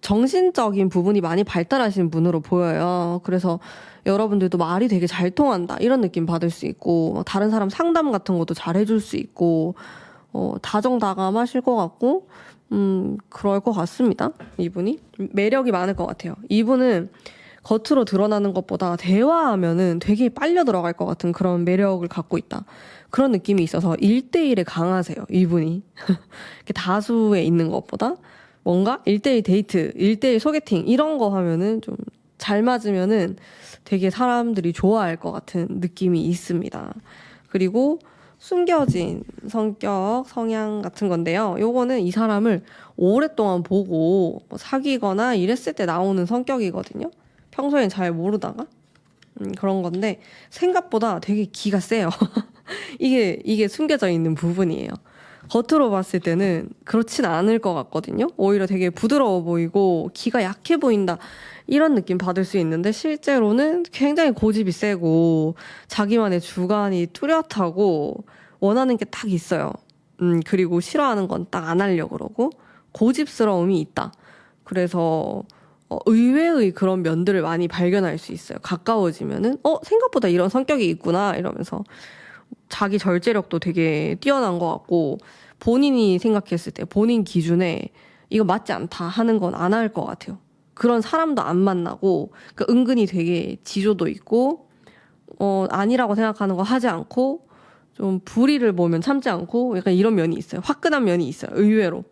정신적인 부분이 많이 발달하신 분으로 보여요. 그래서 여러분들도 말이 되게 잘 통한다 이런 느낌 받을 수 있고 다른 사람 상담 같은 것도 잘 해줄 수 있고 다정다감하실 것 같고 그럴 것 같습니다. 이분이 매력이 많을 것 같아요. 이분은 겉으로 드러나는 것보다 대화하면은 되게 빨려 들어갈 것 같은 그런 매력을 갖고 있다. 그런 느낌이 있어서 1대1에 강하세요. 이분이 다수에 있는 것보다 뭔가 1대1 데이트, 1대1 소개팅 이런 거 하면은 좀 잘 맞으면은 되게 사람들이 좋아할 것 같은 느낌이 있습니다. 그리고 숨겨진 성격, 성향 같은 건데요. 요거는 이 사람을 오랫동안 보고 뭐 사귀거나 이랬을 때 나오는 성격이거든요. 평소엔 잘 모르다가 그런 건데 생각보다 되게 기가 세요. 이게 숨겨져 있는 부분이에요. 겉으로 봤을 때는 그렇진 않을 것 같거든요. 오히려 되게 부드러워 보이고 기가 약해 보인다. 이런 느낌 받을 수 있는데 실제로는 굉장히 고집이 세고 자기만의 주관이 뚜렷하고 원하는 게 딱 있어요. 그리고 싫어하는 건 딱 안 하려고 그러고 고집스러움이 있다. 그래서 의외의 그런 면들을 많이 발견할 수 있어요. 가까워지면은 생각보다 이런 성격이 있구나 이러면서 자기 절제력도 되게 뛰어난 것 같고 본인이 생각했을 때 본인 기준에 이거 맞지 않다 하는 건 안 할 것 같아요. 그런 사람도 안 만나고 그러니까 은근히 되게 지조도 있고 아니라고 생각하는 거 하지 않고 좀 불의를 보면 참지 않고 약간 이런 면이 있어요. 화끈한 면이 있어요. 의외로.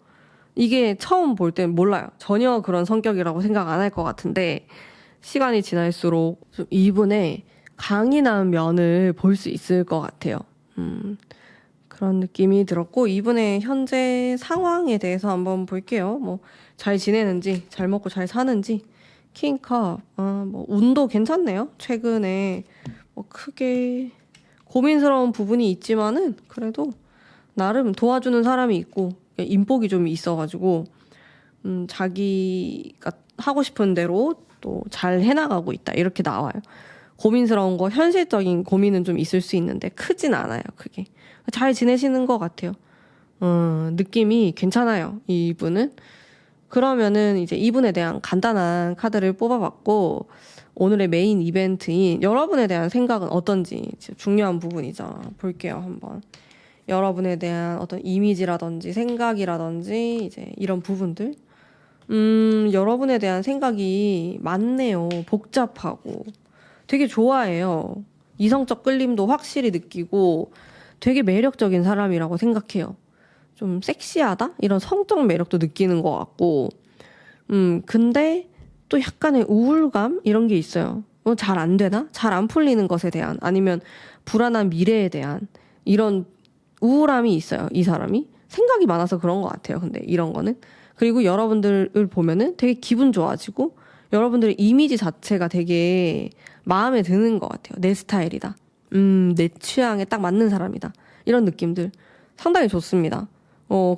이게 처음 볼 땐 몰라요. 전혀 그런 성격이라고 생각 안 할 것 같은데 시간이 지날수록 좀 이분의 강인한 면을 볼 수 있을 것 같아요. 그런 느낌이 들었고 이분의 현재 상황에 대해서 한번 볼게요. 뭐 잘 지내는지, 잘 먹고 잘 사는지. 킹컵, 뭐 운도 괜찮네요. 최근에 뭐 크게 고민스러운 부분이 있지만은 그래도 나름 도와주는 사람이 있고 인복이 좀 있어가지고 자기가 하고 싶은 대로 또 잘 해나가고 있다 이렇게 나와요. 고민스러운 거 현실적인 고민은 좀 있을 수 있는데 크진 않아요. 그게 잘 지내시는 것 같아요. 느낌이 괜찮아요. 이분은. 그러면은 이제 이분에 대한 간단한 카드를 뽑아봤고 오늘의 메인 이벤트인 여러분에 대한 생각은 어떤지 중요한 부분이죠. 볼게요, 한번. 여러분에 대한 어떤 이미지라든지 생각이라든지 이제 이런 부분들. 여러분에 대한 생각이 많네요. 복잡하고. 되게 좋아해요. 이성적 끌림도 확실히 느끼고 되게 매력적인 사람이라고 생각해요. 좀 섹시하다? 이런 성적 매력도 느끼는 것 같고, 근데 또 약간의 우울감? 이런 게 있어요. 잘 안 되나? 잘 안 풀리는 것에 대한, 아니면 불안한 미래에 대한 이런 우울함이 있어요. 이 사람이. 생각이 많아서 그런 것 같아요. 근데 이런 거는. 그리고 여러분들을 보면은 되게 기분 좋아지고, 여러분들의 이미지 자체가 되게 마음에 드는 것 같아요. 내 스타일이다. 내 취향에 딱 맞는 사람이다. 이런 느낌들 상당히 좋습니다.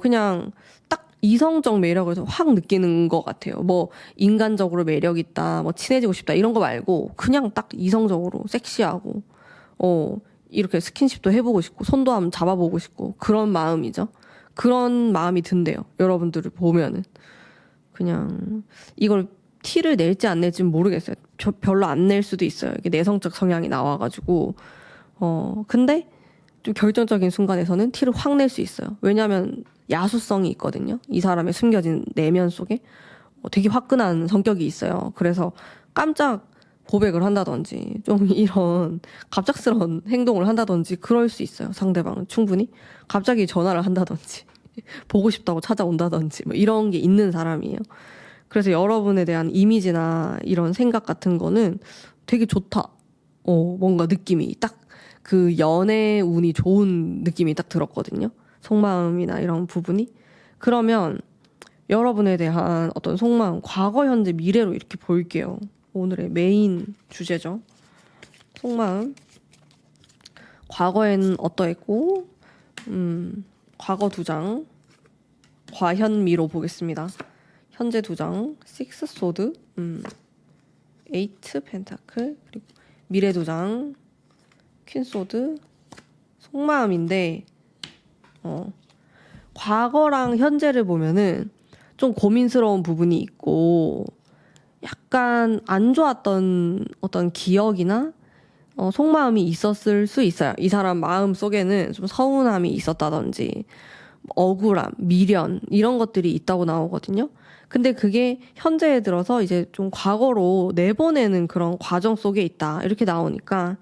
그냥 딱 이성적 매력을 확 느끼는 것 같아요. 뭐 인간적으로 매력 있다, 뭐 친해지고 싶다 이런 거 말고 그냥 딱 이성적으로 섹시하고 이렇게 스킨십도 해보고 싶고 손도 한번 잡아보고 싶고 그런 마음이죠. 그런 마음이 든대요. 여러분들을 보면은 그냥 이걸 티를 낼지 안 낼지는 모르겠어요. 별로 안 낼 수도 있어요. 이게 내성적 성향이 나와가지고 근데 좀 결정적인 순간에서는 티를 확 낼 수 있어요. 왜냐하면 야수성이 있거든요. 이 사람의 숨겨진 내면 속에 되게 화끈한 성격이 있어요. 그래서 깜짝 고백을 한다든지 좀 이런 갑작스러운 행동을 한다든지 그럴 수 있어요. 상대방은 충분히 갑자기 전화를 한다든지 보고 싶다고 찾아온다든지 뭐 이런 게 있는 사람이에요. 그래서 여러분에 대한 이미지나 이런 생각 같은 거는 되게 좋다. 뭔가 느낌이 딱 그 연애 운이 좋은 느낌이 딱 들었거든요. 속마음이나 이런 부분이. 그러면 여러분에 대한 어떤 속마음, 과거, 현재, 미래로 이렇게 볼게요. 오늘의 메인 주제죠. 속마음. 과거에는 어떠했고, 과거 2장, 과현미로 보겠습니다. 현재 2장, 6 소드, 8 펜타클, 그리고 미래 2장, 퀸 소드, 속마음인데, 과거랑 현재를 보면은 좀 고민스러운 부분이 있고, 약간 안 좋았던 어떤 기억이나 속마음이 있었을 수 있어요. 이 사람 마음 속에는 좀 서운함이 있었다든지 억울함, 미련 이런 것들이 있다고 나오거든요. 근데 그게 현재에 들어서 이제 좀 과거로 내보내는 그런 과정 속에 있다 이렇게 나오니까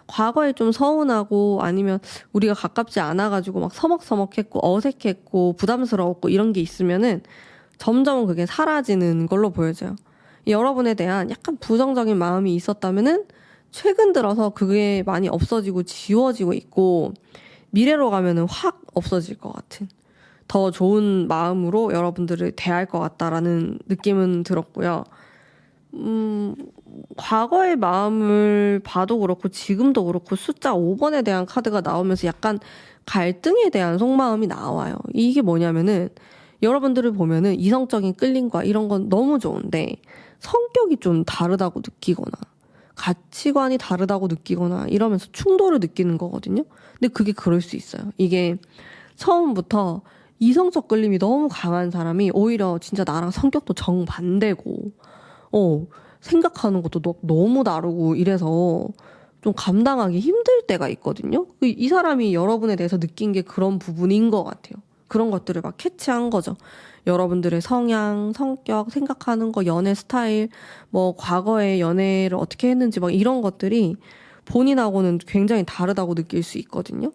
과거에 좀 서운하고 아니면 우리가 가깝지 않아가지고 막 서먹서먹했고 어색했고 부담스러웠고 이런 게 있으면은 점점 그게 사라지는 걸로 보여져요. 여러분에 대한 약간 부정적인 마음이 있었다면은 최근 들어서 그게 많이 없어지고 지워지고 있고 미래로 가면은 확 없어질 것 같은 더 좋은 마음으로 여러분들을 대할 것 같다라는 느낌은 들었고요. 과거의 마음을 봐도 그렇고 지금도 그렇고 숫자 5번에 대한 카드가 나오면서 약간 갈등에 대한 속마음이 나와요. 이게 뭐냐면은 여러분들을 보면은 이성적인 끌림과 이런 건 너무 좋은데 성격이 좀 다르다고 느끼거나 가치관이 다르다고 느끼거나 이러면서 충돌을 느끼는 거거든요. 근데 그게 그럴 수 있어요. 이게 처음부터 이성적 끌림이 너무 강한 사람이 오히려 진짜 나랑 성격도 정반대고 생각하는 것도 너무 다르고 이래서 좀 감당하기 힘들 때가 있거든요. 이 사람이 여러분에 대해서 느낀 게 그런 부분인 것 같아요. 그런 것들을 막 캐치한 거죠. 여러분들의 성향, 성격, 생각하는 거, 연애 스타일, 뭐 과거의 연애를 어떻게 했는지 막 이런 것들이 본인하고는 굉장히 다르다고 느낄 수 있거든요.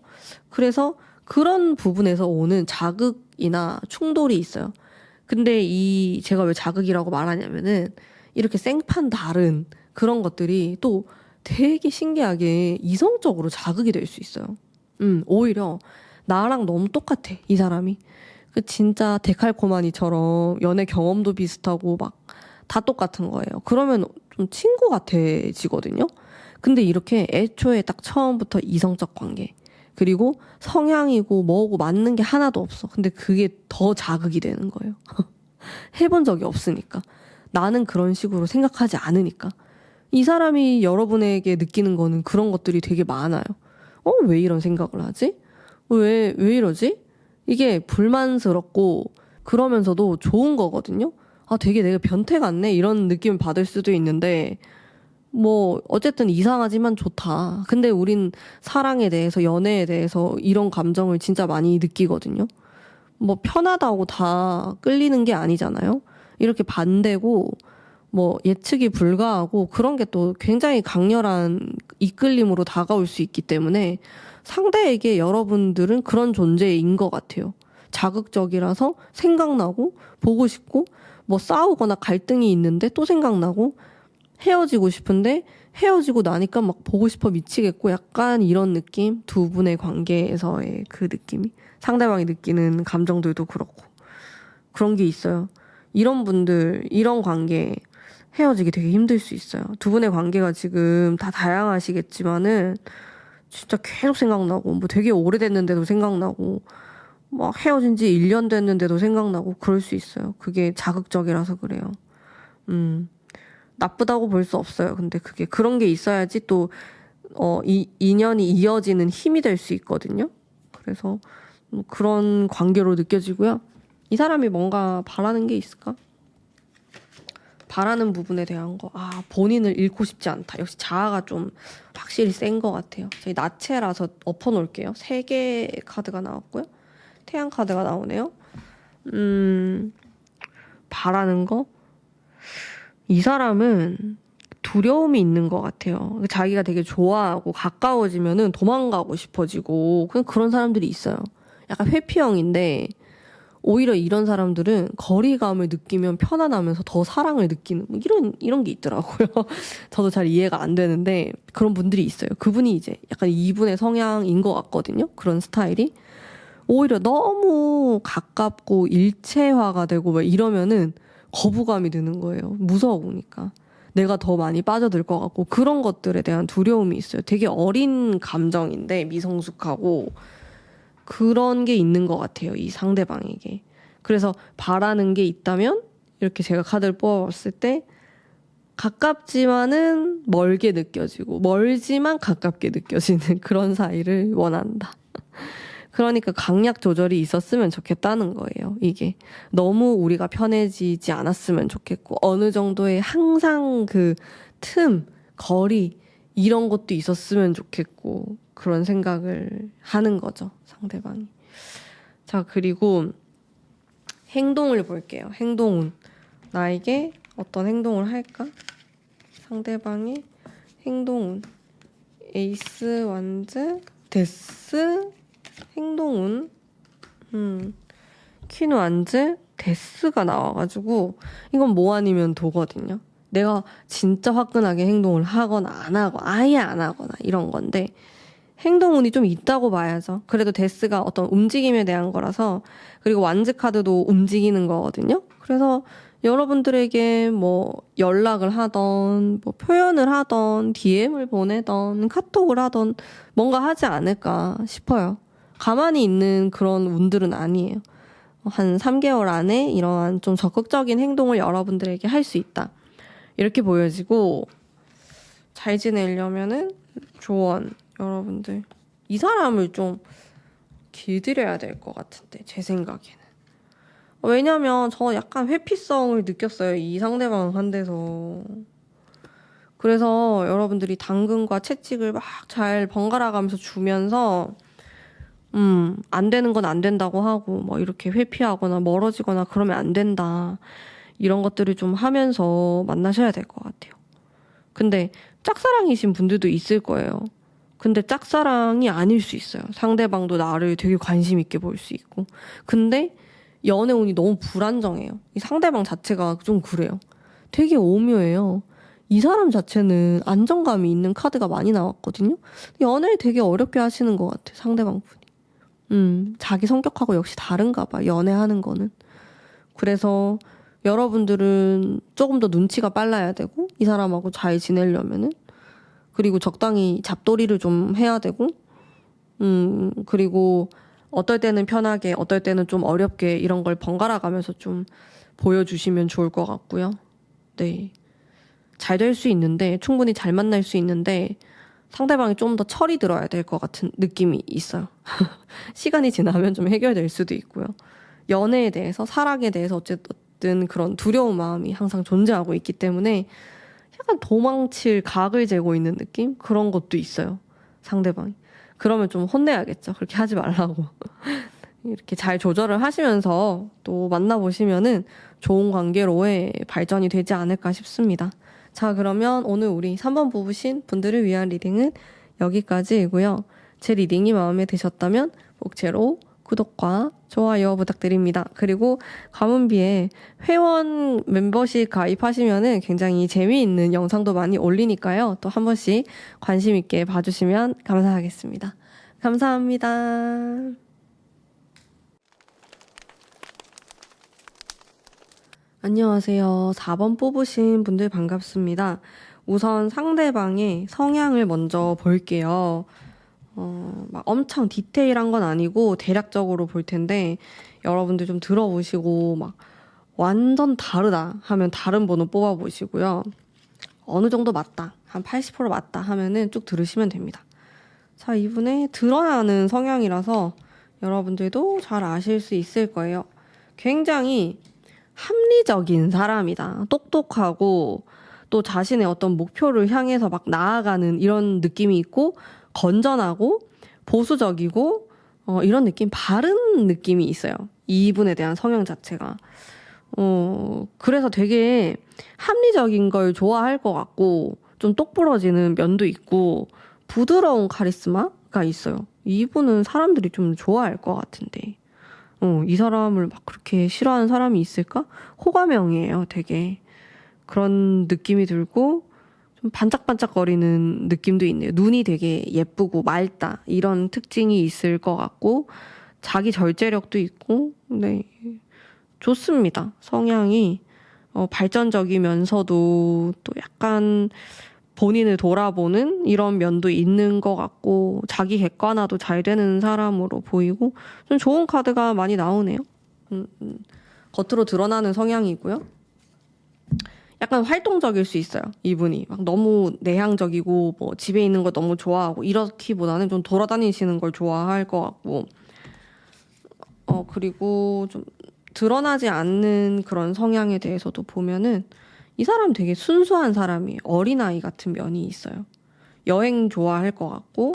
그래서 그런 부분에서 오는 자극이나 충돌이 있어요. 근데 제가 왜 자극이라고 말하냐면은 이렇게 생판 다른 그런 것들이 또 되게 신기하게 이성적으로 자극이 될 수 있어요. 오히려 나랑 너무 똑같아, 이 사람이. 진짜 데칼코마니처럼 연애 경험도 비슷하고 막 다 똑같은 거예요. 그러면 좀 친구 같아지거든요. 근데 이렇게 애초에 딱 처음부터 이성적 관계 그리고 성향이고 뭐고 맞는 게 하나도 없어. 근데 그게 더 자극이 되는 거예요. 해본 적이 없으니까. 나는 그런 식으로 생각하지 않으니까. 이 사람이 여러분에게 느끼는 거는 그런 것들이 되게 많아요. 왜 이런 생각을 하지? 왜 이러지? 이게 불만스럽고 그러면서도 좋은 거거든요. 되게 내가 변태 같네 이런 느낌을 받을 수도 있는데 뭐 어쨌든 이상하지만 좋다. 근데 우린 사랑에 대해서 연애에 대해서 이런 감정을 진짜 많이 느끼거든요. 뭐 편하다고 다 끌리는 게 아니잖아요. 이렇게 반대고 뭐 예측이 불가하고 그런 게 또 굉장히 강렬한 이끌림으로 다가올 수 있기 때문에 상대에게 여러분들은 그런 존재인 것 같아요. 자극적이라서 생각나고 보고 싶고 뭐 싸우거나 갈등이 있는데 또 생각나고 헤어지고 싶은데 헤어지고 나니까 막 보고 싶어 미치겠고 약간 이런 느낌? 두 분의 관계에서의 그 느낌이 상대방이 느끼는 감정들도 그렇고 그런 게 있어요. 이런 분들, 이런 관계 헤어지기 되게 힘들 수 있어요. 두 분의 관계가 지금 다 다양하시겠지만은 진짜 계속 생각나고 뭐 되게 오래됐는데도 생각나고 막 헤어진 지 1년 됐는데도 생각나고 그럴 수 있어요. 그게 자극적이라서 그래요. 나쁘다고 볼 수 없어요. 근데 그게 그런 게 있어야지 또 인연이 이어지는 힘이 될 수 있거든요. 그래서 그런 관계로 느껴지고요. 이 사람이 뭔가 바라는 게 있을까? 바라는 부분에 대한 거. 본인을 잃고 싶지 않다. 역시 자아가 좀 확실히 센 것 같아요. 저희 나체라서 엎어놓을게요. 3개 카드가 나왔고요. 태양 카드가 나오네요. 바라는 거? 이 사람은 두려움이 있는 것 같아요. 자기가 되게 좋아하고 가까워지면은 도망가고 싶어지고 그런 사람들이 있어요. 약간 회피형인데 오히려 이런 사람들은 거리감을 느끼면 편안하면서 더 사랑을 느끼는 뭐 이런 게 있더라고요. 저도 잘 이해가 안 되는데 그런 분들이 있어요. 그분이 이제 약간 이분의 성향인 것 같거든요. 그런 스타일이. 오히려 너무 가깝고 일체화가 되고 막 이러면은 거부감이 드는 거예요. 무서우니까. 내가 더 많이 빠져들 것 같고 그런 것들에 대한 두려움이 있어요. 되게 어린 감정인데 미성숙하고 그런 게 있는 것 같아요. 이 상대방에게. 그래서 바라는 게 있다면 이렇게 제가 카드를 뽑아봤을 때 가깝지만은 멀게 느껴지고 멀지만 가깝게 느껴지는 그런 사이를 원한다. 그러니까 강약 조절이 있었으면 좋겠다는 거예요. 이게 너무 우리가 편해지지 않았으면 좋겠고 어느 정도의 항상 그 틈, 거리 이런 것도 있었으면 좋겠고 그런 생각을 하는 거죠. 상대방이. 자, 그리고 행동을 볼게요. 행동은 나에게 어떤 행동을 할까? 상대방의 행동은 에이스, 완즈, 데스, 행동은 퀸, 완즈, 데스가 나와가지고 이건 뭐 아니면 도거든요. 내가 진짜 화끈하게 행동을 하거나 안 하거나 아예 안 하거나 이런 건데 행동운이 좀 있다고 봐야죠. 그래도 데스가 어떤 움직임에 대한 거라서 그리고 완즈 카드도 움직이는 거거든요. 그래서 여러분들에게 뭐 연락을 하던 뭐 표현을 하던 DM을 보내던 카톡을 하던 뭔가 하지 않을까 싶어요. 가만히 있는 그런 운들은 아니에요. 한 3개월 안에 이러한 좀 적극적인 행동을 여러분들에게 할 수 있다. 이렇게 보여지고 잘 지내려면은 조언 여러분들 이 사람을 좀 길들여야 될 것 같은데 제 생각에는. 왜냐면 저 약간 회피성을 느꼈어요. 이 상대방한테서. 그래서 여러분들이 당근과 채찍을 막 잘 번갈아 가면서 주면서 안 되는 건 안 된다고 하고 뭐 이렇게 회피하거나 멀어지거나 그러면 안 된다. 이런 것들을 좀 하면서 만나셔야 될 것 같아요. 근데 짝사랑이신 분들도 있을 거예요. 근데 짝사랑이 아닐 수 있어요. 상대방도 나를 되게 관심 있게 볼 수 있고. 근데 연애운이 너무 불안정해요. 이 상대방 자체가 좀 그래요. 되게 오묘해요. 이 사람 자체는 안정감이 있는 카드가 많이 나왔거든요. 연애를 되게 어렵게 하시는 것 같아요. 상대방 분이. 자기 성격하고 역시 다른가 봐. 연애하는 거는. 그래서 여러분들은 조금 더 눈치가 빨라야 되고 이 사람하고 잘 지내려면은 그리고 적당히 잡돌이를 좀 해야 되고 그리고 어떨 때는 편하게 어떨 때는 좀 어렵게 이런 걸 번갈아 가면서 좀 보여주시면 좋을 것 같고요. 네. 잘 될 수 있는데 충분히 잘 만날 수 있는데 상대방이 좀 더 철이 들어야 될 것 같은 느낌이 있어요. 시간이 지나면 좀 해결될 수도 있고요. 연애에 대해서 사랑에 대해서 어쨌든 그런 두려운 마음이 항상 존재하고 있기 때문에 약간 도망칠 각을 재고 있는 느낌? 그런 것도 있어요. 상대방이. 그러면 좀 혼내야겠죠. 그렇게 하지 말라고. 이렇게 잘 조절을 하시면서 또 만나보시면은 좋은 관계로의 발전이 되지 않을까 싶습니다. 자, 그러면 오늘 우리 3번 뽑으신 분들을 위한 리딩은 여기까지이고요. 제 리딩이 마음에 드셨다면 목채로 구독과 좋아요 부탁드립니다. 그리고 가문비에 회원 멤버십 가입하시면은 굉장히 재미있는 영상도 많이 올리니까요. 또 한 번씩 관심 있게 봐주시면 감사하겠습니다. 감사합니다. 안녕하세요. 4번 뽑으신 분들 반갑습니다. 우선 상대방의 성향을 먼저 볼게요. 막 엄청 디테일한 건 아니고 대략적으로 볼 텐데 여러분들 좀 들어보시고 막 완전 다르다 하면 다른 번호 뽑아보시고요. 어느 정도 맞다, 한 80% 맞다 하면은 쭉 들으시면 됩니다. 자, 이분의 드러나는 성향이라서 여러분들도 잘 아실 수 있을 거예요. 굉장히 합리적인 사람이다. 똑똑하고 또 자신의 어떤 목표를 향해서 막 나아가는 이런 느낌이 있고 건전하고 보수적이고 이런 느낌, 바른 느낌이 있어요. 이분에 대한 성향 자체가. 그래서 되게 합리적인 걸 좋아할 것 같고 좀 똑부러지는 면도 있고 부드러운 카리스마가 있어요. 이분은 사람들이 좀 좋아할 것 같은데 이 사람을 막 그렇게 싫어하는 사람이 있을까? 호감형이에요, 되게. 그런 느낌이 들고 좀 반짝반짝거리는 느낌도 있네요. 눈이 되게 예쁘고 맑다, 이런 특징이 있을 것 같고 자기 절제력도 있고 네, 좋습니다. 성향이 발전적이면서도 또 약간 본인을 돌아보는 이런 면도 있는 것 같고 자기 객관화도 잘 되는 사람으로 보이고 좀 좋은 카드가 많이 나오네요. 겉으로 드러나는 성향이고요. 약간 활동적일 수 있어요. 이분이 막 너무 내향적이고 뭐 집에 있는 거 너무 좋아하고 이렇기보다는 좀 돌아다니시는 걸 좋아할 것 같고 그리고 좀 드러나지 않는 그런 성향에 대해서도 보면은 이 사람 되게 순수한 사람이에요. 어린아이 같은 면이 있어요. 여행 좋아할 것 같고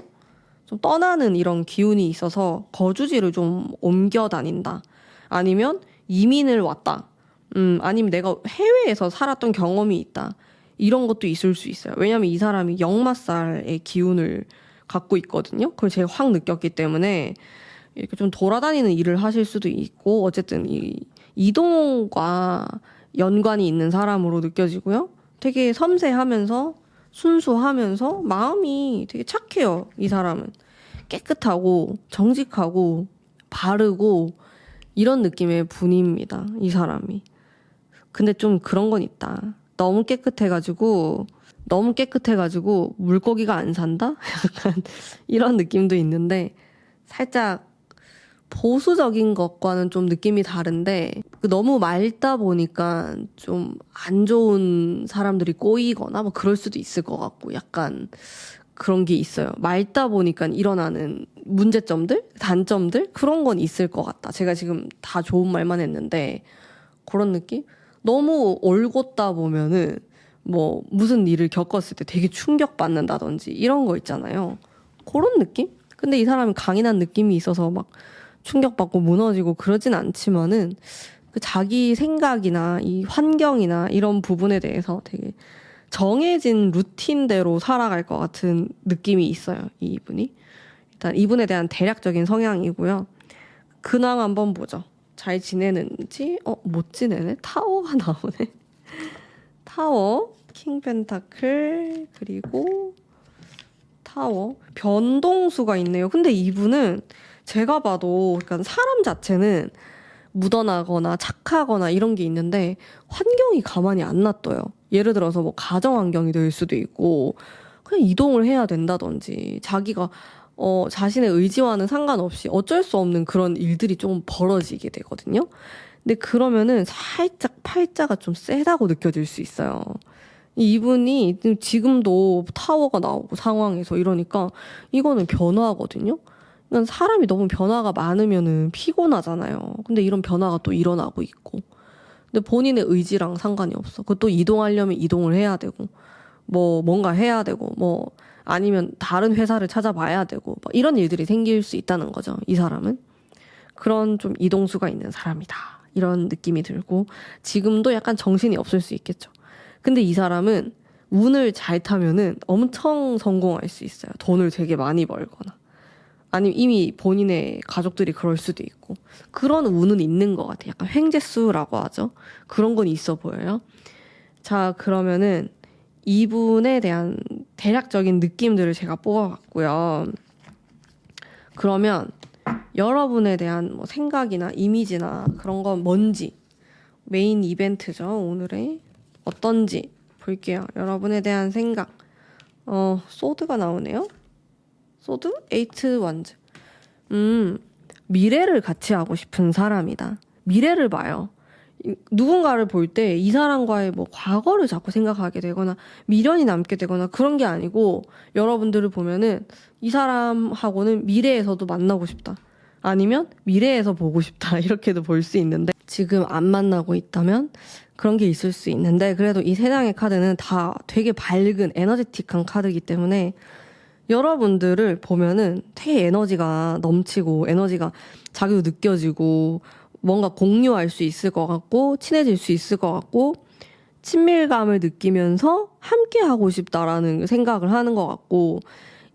좀 떠나는 이런 기운이 있어서 거주지를 좀 옮겨 다닌다. 아니면 이민을 왔다. 아니면 내가 해외에서 살았던 경험이 있다. 이런 것도 있을 수 있어요. 왜냐면 이 사람이 역마살의 기운을 갖고 있거든요. 그걸 제가 확 느꼈기 때문에 이렇게 좀 돌아다니는 일을 하실 수도 있고 어쨌든 이 이동과 연관이 있는 사람으로 느껴지고요. 되게 섬세하면서 순수하면서 마음이 되게 착해요. 이 사람은 깨끗하고 정직하고 바르고 이런 느낌의 분입니다. 이 사람이. 근데 좀 그런 건 있다. 너무 깨끗해가지고 물고기가 안 산다? 약간 이런 느낌도 있는데 살짝 보수적인 것과는 좀 느낌이 다른데 너무 맑다 보니까 좀 안 좋은 사람들이 꼬이거나 뭐 그럴 수도 있을 것 같고 약간 그런 게 있어요. 맑다 보니까 일어나는 문제점들, 단점들 그런 건 있을 것 같다. 제가 지금 다 좋은 말만 했는데 그런 느낌? 너무 올곧다 보면은 뭐 무슨 일을 겪었을 때 되게 충격받는다든지 이런 거 있잖아요. 그런 느낌? 근데 이 사람이 강인한 느낌이 있어서 막 충격받고 무너지고 그러진 않지만은 그 자기 생각이나 이 환경이나 이런 부분에 대해서 되게 정해진 루틴대로 살아갈 것 같은 느낌이 있어요. 이분이. 일단 이분에 대한 대략적인 성향이고요. 근황 한번 보죠. 잘 지내는지? 못 지내네? 타워가 나오네. 타워, 킹 펜타클, 그리고 타워. 변동수가 있네요. 근데 이분은 제가 봐도 그러니까 사람 자체는 묻어나거나 착하거나 이런 게 있는데 환경이 가만히 안 놔둬요. 예를 들어서 뭐 가정 환경이 될 수도 있고 그냥 이동을 해야 된다든지 자기가 자신의 의지와는 상관없이 어쩔 수 없는 그런 일들이 좀 벌어지게 되거든요. 근데 그러면은 살짝 팔자가 좀 세다고 느껴질 수 있어요. 이분이 지금도 타워가 나오고 상황에서 이러니까 이거는 변화거든요. 그러니까 사람이 너무 변화가 많으면은 피곤하잖아요. 근데 이런 변화가 또 일어나고 있고. 근데 본인의 의지랑 상관이 없어. 그것도 이동하려면 이동을 해야 되고, 뭐 뭔가 해야 되고, 뭐 아니면 다른 회사를 찾아봐야 되고, 뭐 이런 일들이 생길 수 있다는 거죠. 이 사람은. 그런 좀 이동수가 있는 사람이다. 이런 느낌이 들고, 지금도 약간 정신이 없을 수 있겠죠. 근데 이 사람은 운을 잘 타면은 엄청 성공할 수 있어요. 돈을 되게 많이 벌거나. 아니면 이미 본인의 가족들이 그럴 수도 있고. 그런 운은 있는 것 같아요. 약간 횡재수라고 하죠. 그런 건 있어 보여요. 자, 그러면은 이분에 대한 대략적인 느낌들을 제가 뽑아봤고요. 그러면 여러분에 대한 뭐 생각이나 이미지나 그런 건 뭔지, 메인 이벤트죠. 오늘의 어떤지 볼게요. 여러분에 대한 생각. 소드가 나오네요. 소드? 에이트 원즈. 미래를 같이 하고 싶은 사람이다. 미래를 봐요. 누군가를 볼 때 이 사람과의 뭐 과거를 자꾸 생각하게 되거나 미련이 남게 되거나 그런 게 아니고, 여러분들을 보면은 이 사람하고는 미래에서도 만나고 싶다. 아니면 미래에서 보고 싶다. 이렇게도 볼 수 있는데, 지금 안 만나고 있다면 그런 게 있을 수 있는데, 그래도 이 세 장의 카드는 다 되게 밝은 에너제틱한 카드이기 때문에 여러분들을 보면은 되게 에너지가 넘치고 에너지가 자기도 느껴지고 뭔가 공유할 수 있을 것 같고 친해질 수 있을 것 같고 친밀감을 느끼면서 함께 하고 싶다라는 생각을 하는 것 같고,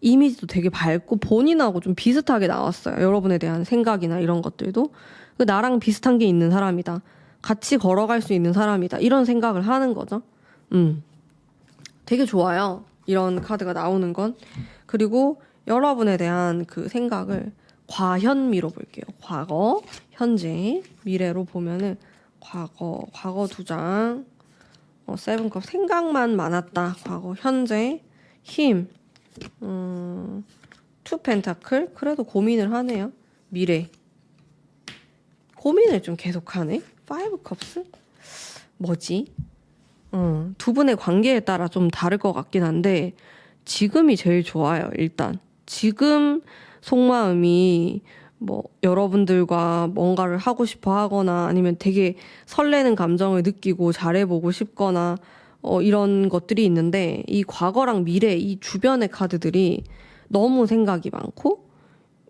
이미지도 되게 밝고 본인하고 좀 비슷하게 나왔어요. 여러분에 대한 생각이나 이런 것들도 나랑 비슷한 게 있는 사람이다. 같이 걸어갈 수 있는 사람이다. 이런 생각을 하는 거죠. 되게 좋아요. 이런 카드가 나오는 건. 그리고 여러분에 대한 그 생각을 과현미로 볼게요. 과거, 현재, 미래로 보면은 과거 두 장, 세븐컵 생각만 많았다. 과거, 현재, 힘, 투 펜타클. 그래도 고민을 하네요. 미래. 고민을 좀 계속하네. 파이브 컵스? 뭐지? 두 분의 관계에 따라 좀 다를 것 같긴 한데 지금이 제일 좋아요. 일단 지금 속마음이 뭐 여러분들과 뭔가를 하고 싶어 하거나 아니면 되게 설레는 감정을 느끼고 잘해보고 싶거나 이런 것들이 있는데, 이 과거랑 미래 이 주변의 카드들이 너무 생각이 많고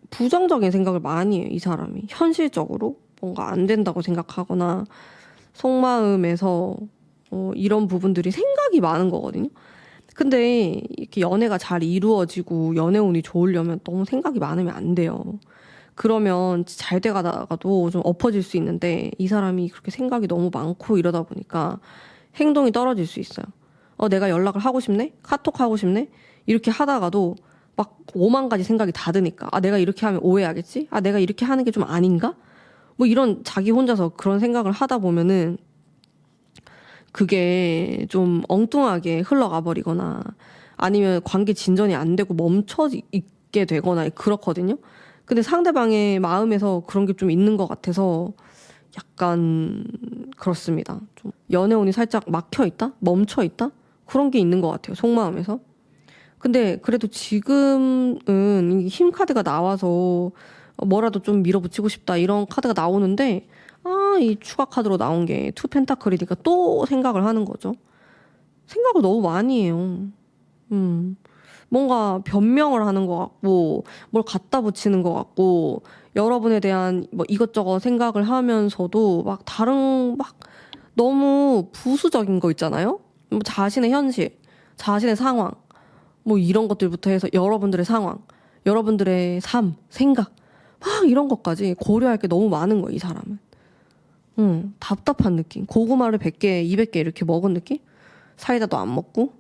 부정적인 생각을 많이 해요. 이 사람이 현실적으로 뭔가 안 된다고 생각하거나 속마음에서 이런 부분들이 생각이 많은 거거든요. 근데 이렇게 연애가 잘 이루어지고 연애운이 좋으려면 너무 생각이 많으면 안 돼요. 그러면 잘 돼가다가도 좀 엎어질 수 있는데, 이 사람이 그렇게 생각이 너무 많고 이러다 보니까 행동이 떨어질 수 있어요. 내가 연락을 하고 싶네? 카톡 하고 싶네? 이렇게 하다가도 막 5만 가지 생각이 다 드니까, 내가 이렇게 하면 오해하겠지? 내가 이렇게 하는 게 좀 아닌가? 뭐 이런 자기 혼자서 그런 생각을 하다 보면은 그게 좀 엉뚱하게 흘러가 버리거나 아니면 관계 진전이 안 되고 멈춰 있게 되거나 그렇거든요. 근데 상대방의 마음에서 그런 게 좀 있는 것 같아서 약간 그렇습니다. 좀 연애운이 살짝 막혀 있다? 멈춰 있다? 그런 게 있는 것 같아요. 속마음에서. 근데 그래도 지금은 이 힘 카드가 나와서 뭐라도 좀 밀어붙이고 싶다 이런 카드가 나오는데, 이 추가 카드로 나온 게 투 펜타클이니까 또 생각을 하는 거죠. 생각을 너무 많이 해요. 뭔가 변명을 하는 것 같고 뭘 갖다 붙이는 것 같고, 여러분에 대한 뭐 이것저것 생각을 하면서도 막 다른 막 너무 부수적인 거 있잖아요. 뭐 자신의 현실, 자신의 상황, 뭐 이런 것들부터 해서 여러분들의 상황, 여러분들의 삶, 생각 막 이런 것까지 고려할 게 너무 많은 거예요. 이 사람은. 답답한 느낌. 고구마를 100개, 200개 이렇게 먹은 느낌? 사이다도 안 먹고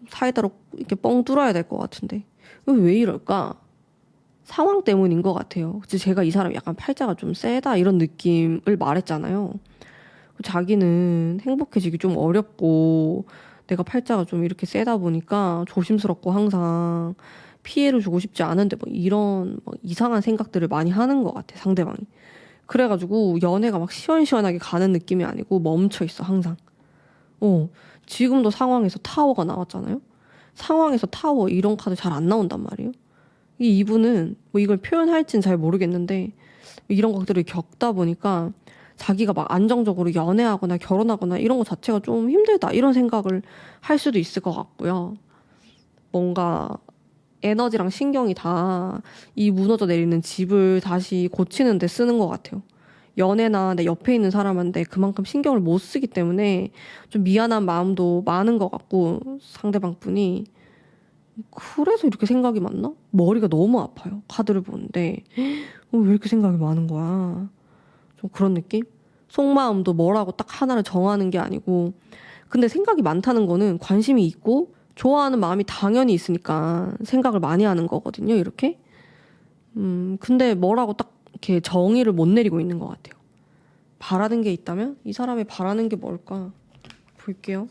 사이다로 이렇게 뻥 뚫어야 될 것 같은데 왜 이럴까? 상황 때문인 것 같아요. 제가 이 사람 약간 팔자가 좀 세다 이런 느낌을 말했잖아요. 자기는 행복해지기 좀 어렵고 내가 팔자가 좀 이렇게 세다 보니까 조심스럽고 항상 피해를 주고 싶지 않은데 뭐 이런 뭐 이상한 생각들을 많이 하는 것 같아, 상대방이. 그래가지고 연애가 막 시원시원하게 가는 느낌이 아니고 멈춰 있어, 항상. 지금도 상황에서 타워가 나왔잖아요. 상황에서 타워 이런 카드 잘 안 나온단 말이에요. 이분은 뭐 이걸 표현할진 잘 모르겠는데 이런 것들을 겪다 보니까 자기가 막 안정적으로 연애하거나 결혼하거나 이런 거 자체가 좀 힘들다 이런 생각을 할 수도 있을 것 같고요. 뭔가 에너지랑 신경이 다 이 무너져 내리는 집을 다시 고치는 데 쓰는 것 같아요. 연애나 내 옆에 있는 사람한테 그만큼 신경을 못 쓰기 때문에 좀 미안한 마음도 많은 것 같고, 상대방 분이. 그래서 이렇게 생각이 많나? 머리가 너무 아파요. 카드를 보는데. 왜 이렇게 생각이 많은 거야? 좀 그런 느낌? 속마음도 뭐라고 딱 하나를 정하는 게 아니고. 근데 생각이 많다는 거는 관심이 있고 좋아하는 마음이 당연히 있으니까 생각을 많이 하는 거거든요, 이렇게. 근데 뭐라고 딱 이렇게 정의를 못 내리고 있는 것 같아요. 바라는 게 있다면? 이 사람이 바라는 게 뭘까? 볼게요.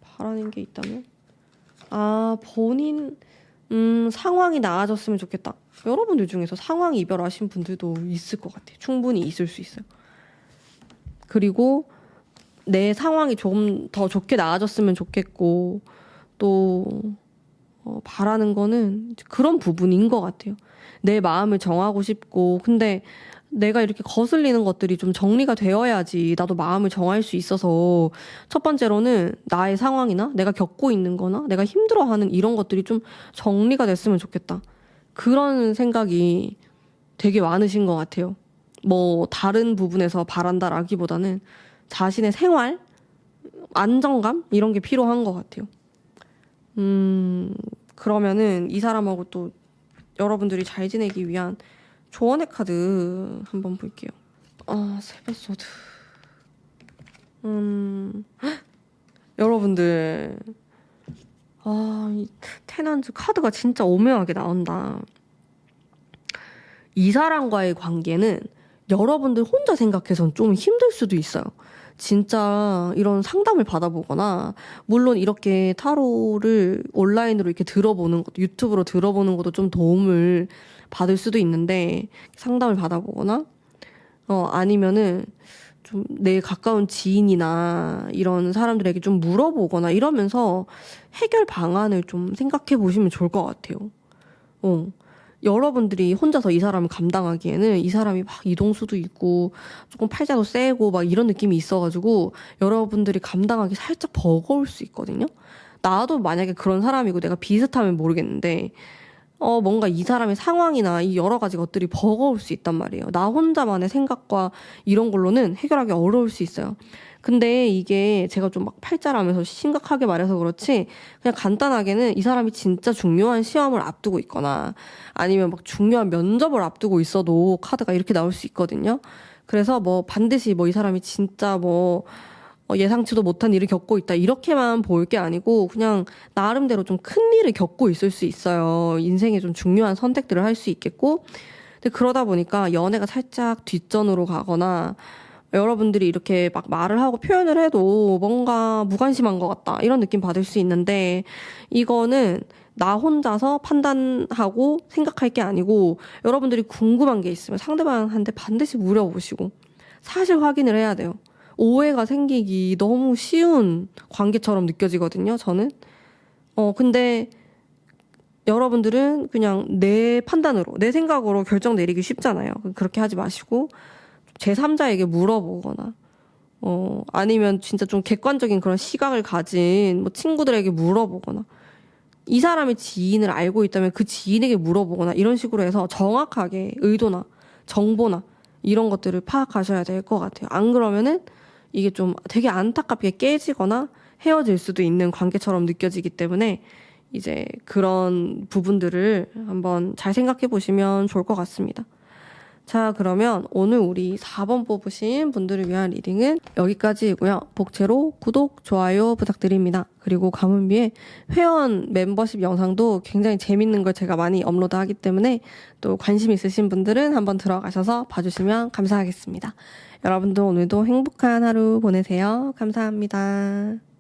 바라는 게 있다면? 본인, 상황이 나아졌으면 좋겠다. 여러분들 중에서 상황 이별하신 분들도 있을 것 같아요. 충분히 있을 수 있어요. 그리고 내 상황이 좀 더 좋게 나아졌으면 좋겠고, 또 바라는 거는 그런 부분인 것 같아요. 내 마음을 정하고 싶고, 근데 내가 이렇게 거슬리는 것들이 좀 정리가 되어야지 나도 마음을 정할 수 있어서, 첫 번째로는 나의 상황이나 내가 겪고 있는 거나 내가 힘들어하는 이런 것들이 좀 정리가 됐으면 좋겠다. 그런 생각이 되게 많으신 것 같아요. 뭐 다른 부분에서 바란다라기보다는 자신의 생활, 안정감 이런 게 필요한 것 같아요. 그러면은 이 사람하고 또 여러분들이 잘 지내기 위한 조언의 카드 한번 볼게요. 세뱃소드. 여러분들, 이 테난즈 카드가 진짜 오묘하게 나온다. 이 사람과의 관계는 여러분들 혼자 생각해선 좀 힘들 수도 있어요. 진짜 이런 상담을 받아보거나, 물론 이렇게 타로를 온라인으로 이렇게 들어보는 것도, 유튜브로 들어보는 것도 좀 도움을 받을 수도 있는데, 상담을 받아보거나, 아니면은 좀 내 가까운 지인이나 이런 사람들에게 좀 물어보거나 이러면서 해결 방안을 좀 생각해 보시면 좋을 것 같아요. 여러분들이 혼자서 이 사람을 감당하기에는 이 사람이 막 이동수도 있고 조금 팔자도 세고 막 이런 느낌이 있어가지고 여러분들이 감당하기 살짝 버거울 수 있거든요. 나도 만약에 그런 사람이고 내가 비슷하면 모르겠는데 뭔가 이 사람의 상황이나 이 여러 가지 것들이 버거울 수 있단 말이에요. 나 혼자만의 생각과 이런 걸로는 해결하기 어려울 수 있어요. 근데 이게 제가 좀 막 팔자라면서 심각하게 말해서 그렇지, 그냥 간단하게는 이 사람이 진짜 중요한 시험을 앞두고 있거나 아니면 막 중요한 면접을 앞두고 있어도 카드가 이렇게 나올 수 있거든요. 그래서 뭐 반드시 뭐 이 사람이 진짜 뭐 예상치도 못한 일을 겪고 있다 이렇게만 볼 게 아니고 그냥 나름대로 좀 큰 일을 겪고 있을 수 있어요. 인생에 좀 중요한 선택들을 할 수 있겠고, 근데 그러다 보니까 연애가 살짝 뒷전으로 가거나 여러분들이 이렇게 막 말을 하고 표현을 해도 뭔가 무관심한 것 같다 이런 느낌 받을 수 있는데, 이거는 나 혼자서 판단하고 생각할 게 아니고 여러분들이 궁금한 게 있으면 상대방한테 반드시 물어보시고 사실 확인을 해야 돼요. 오해가 생기기 너무 쉬운 관계처럼 느껴지거든요, 저는. 근데 여러분들은 그냥 내 판단으로, 내 생각으로 결정 내리기 쉽잖아요. 그렇게 하지 마시고 제3자에게 물어보거나, 아니면 진짜 좀 객관적인 그런 시각을 가진 뭐 친구들에게 물어보거나, 이 사람의 지인을 알고 있다면 그 지인에게 물어보거나 이런 식으로 해서 정확하게 의도나 정보나 이런 것들을 파악하셔야 될 것 같아요. 안 그러면은 이게 좀 되게 안타깝게 깨지거나 헤어질 수도 있는 관계처럼 느껴지기 때문에 이제 그런 부분들을 한번 잘 생각해 보시면 좋을 것 같습니다. 자, 그러면 오늘 우리 4번 뽑으신 분들을 위한 리딩은 여기까지이고요. 복채로 구독, 좋아요 부탁드립니다. 그리고 가문비의 회원 멤버십 영상도 굉장히 재밌는 걸 제가 많이 업로드하기 때문에 또 관심 있으신 분들은 한번 들어가셔서 봐주시면 감사하겠습니다. 여러분도 오늘도 행복한 하루 보내세요. 감사합니다.